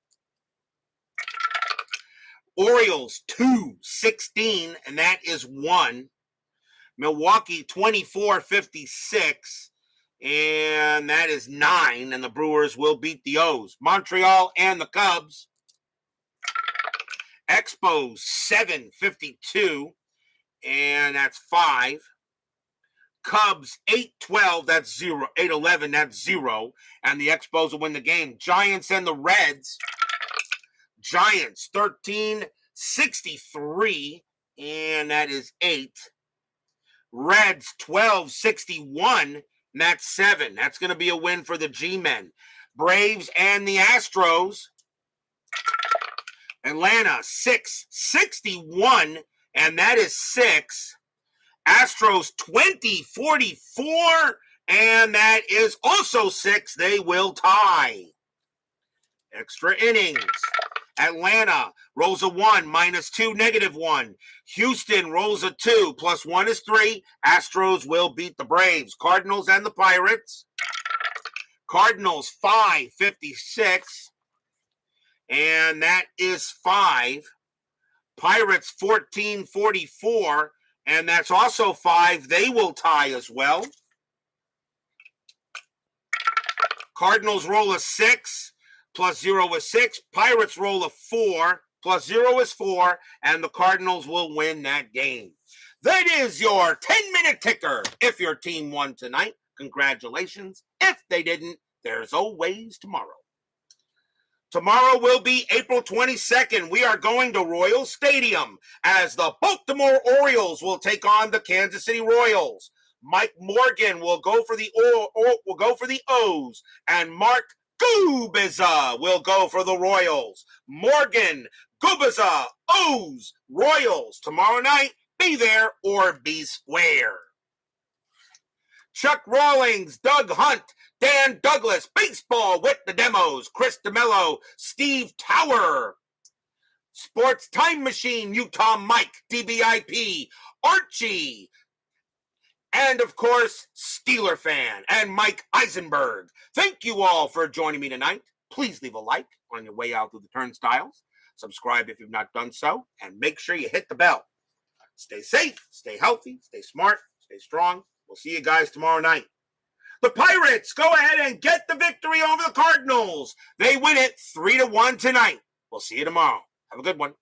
S1: Orioles 216, and that is 1. Milwaukee 2456, and that is 9. And the Brewers will beat the O's. Montreal and the Cubs. Expos 752. And that's 5. Cubs 812, that's 0. 811, that's 0. And the Expos will win the game. Giants and the Reds. Giants 1363, and that is 8. Reds 1261, and that's 7. That's going to be a win for the G-Men. Braves and the Astros. Atlanta 661, and that is 6. Astros 2044, and that is also 6. They will tie. Extra innings. Atlanta rolls a 1, minus 2, negative 1. Houston rolls a 2, plus 1 is 3. Astros will beat the Braves. Cardinals and the Pirates. Cardinals 556, and that is 5. Pirates 1444, and that's also 5. They will tie as well. Cardinals roll a 6, plus 0 is 6. Pirates roll a 4, plus 0 is 4, and the Cardinals will win that game. That is your 10-minute ticker. If your team won tonight, congratulations. If they didn't, there's always tomorrow. Tomorrow will be April 22nd. We are going to Royal Stadium as the Baltimore Orioles will take on the Kansas City Royals. Mike Morgan will go for the O's, and Mark Gubicza will go for the Royals. Morgan, Gubaza, O's, Royals. Tomorrow night, be there or be square. Chuck Rawlings, Doug Hunt, Dan Douglas, baseball with the demos, Chris DeMello, Steve Tower. Sports Time Machine, Utah Mike, DBIP, Archie, and of course, Steeler Fan and Mike Eisenberg. Thank you all for joining me tonight. Please leave a like on your way out through the turnstiles. Subscribe if you've not done so, and make sure you hit the bell. Stay safe, stay healthy, stay smart, stay strong. We'll see you guys tomorrow night. The Pirates go ahead and get the victory over the Cardinals. They win it 3-1 tonight. We'll see you tomorrow. Have a good one.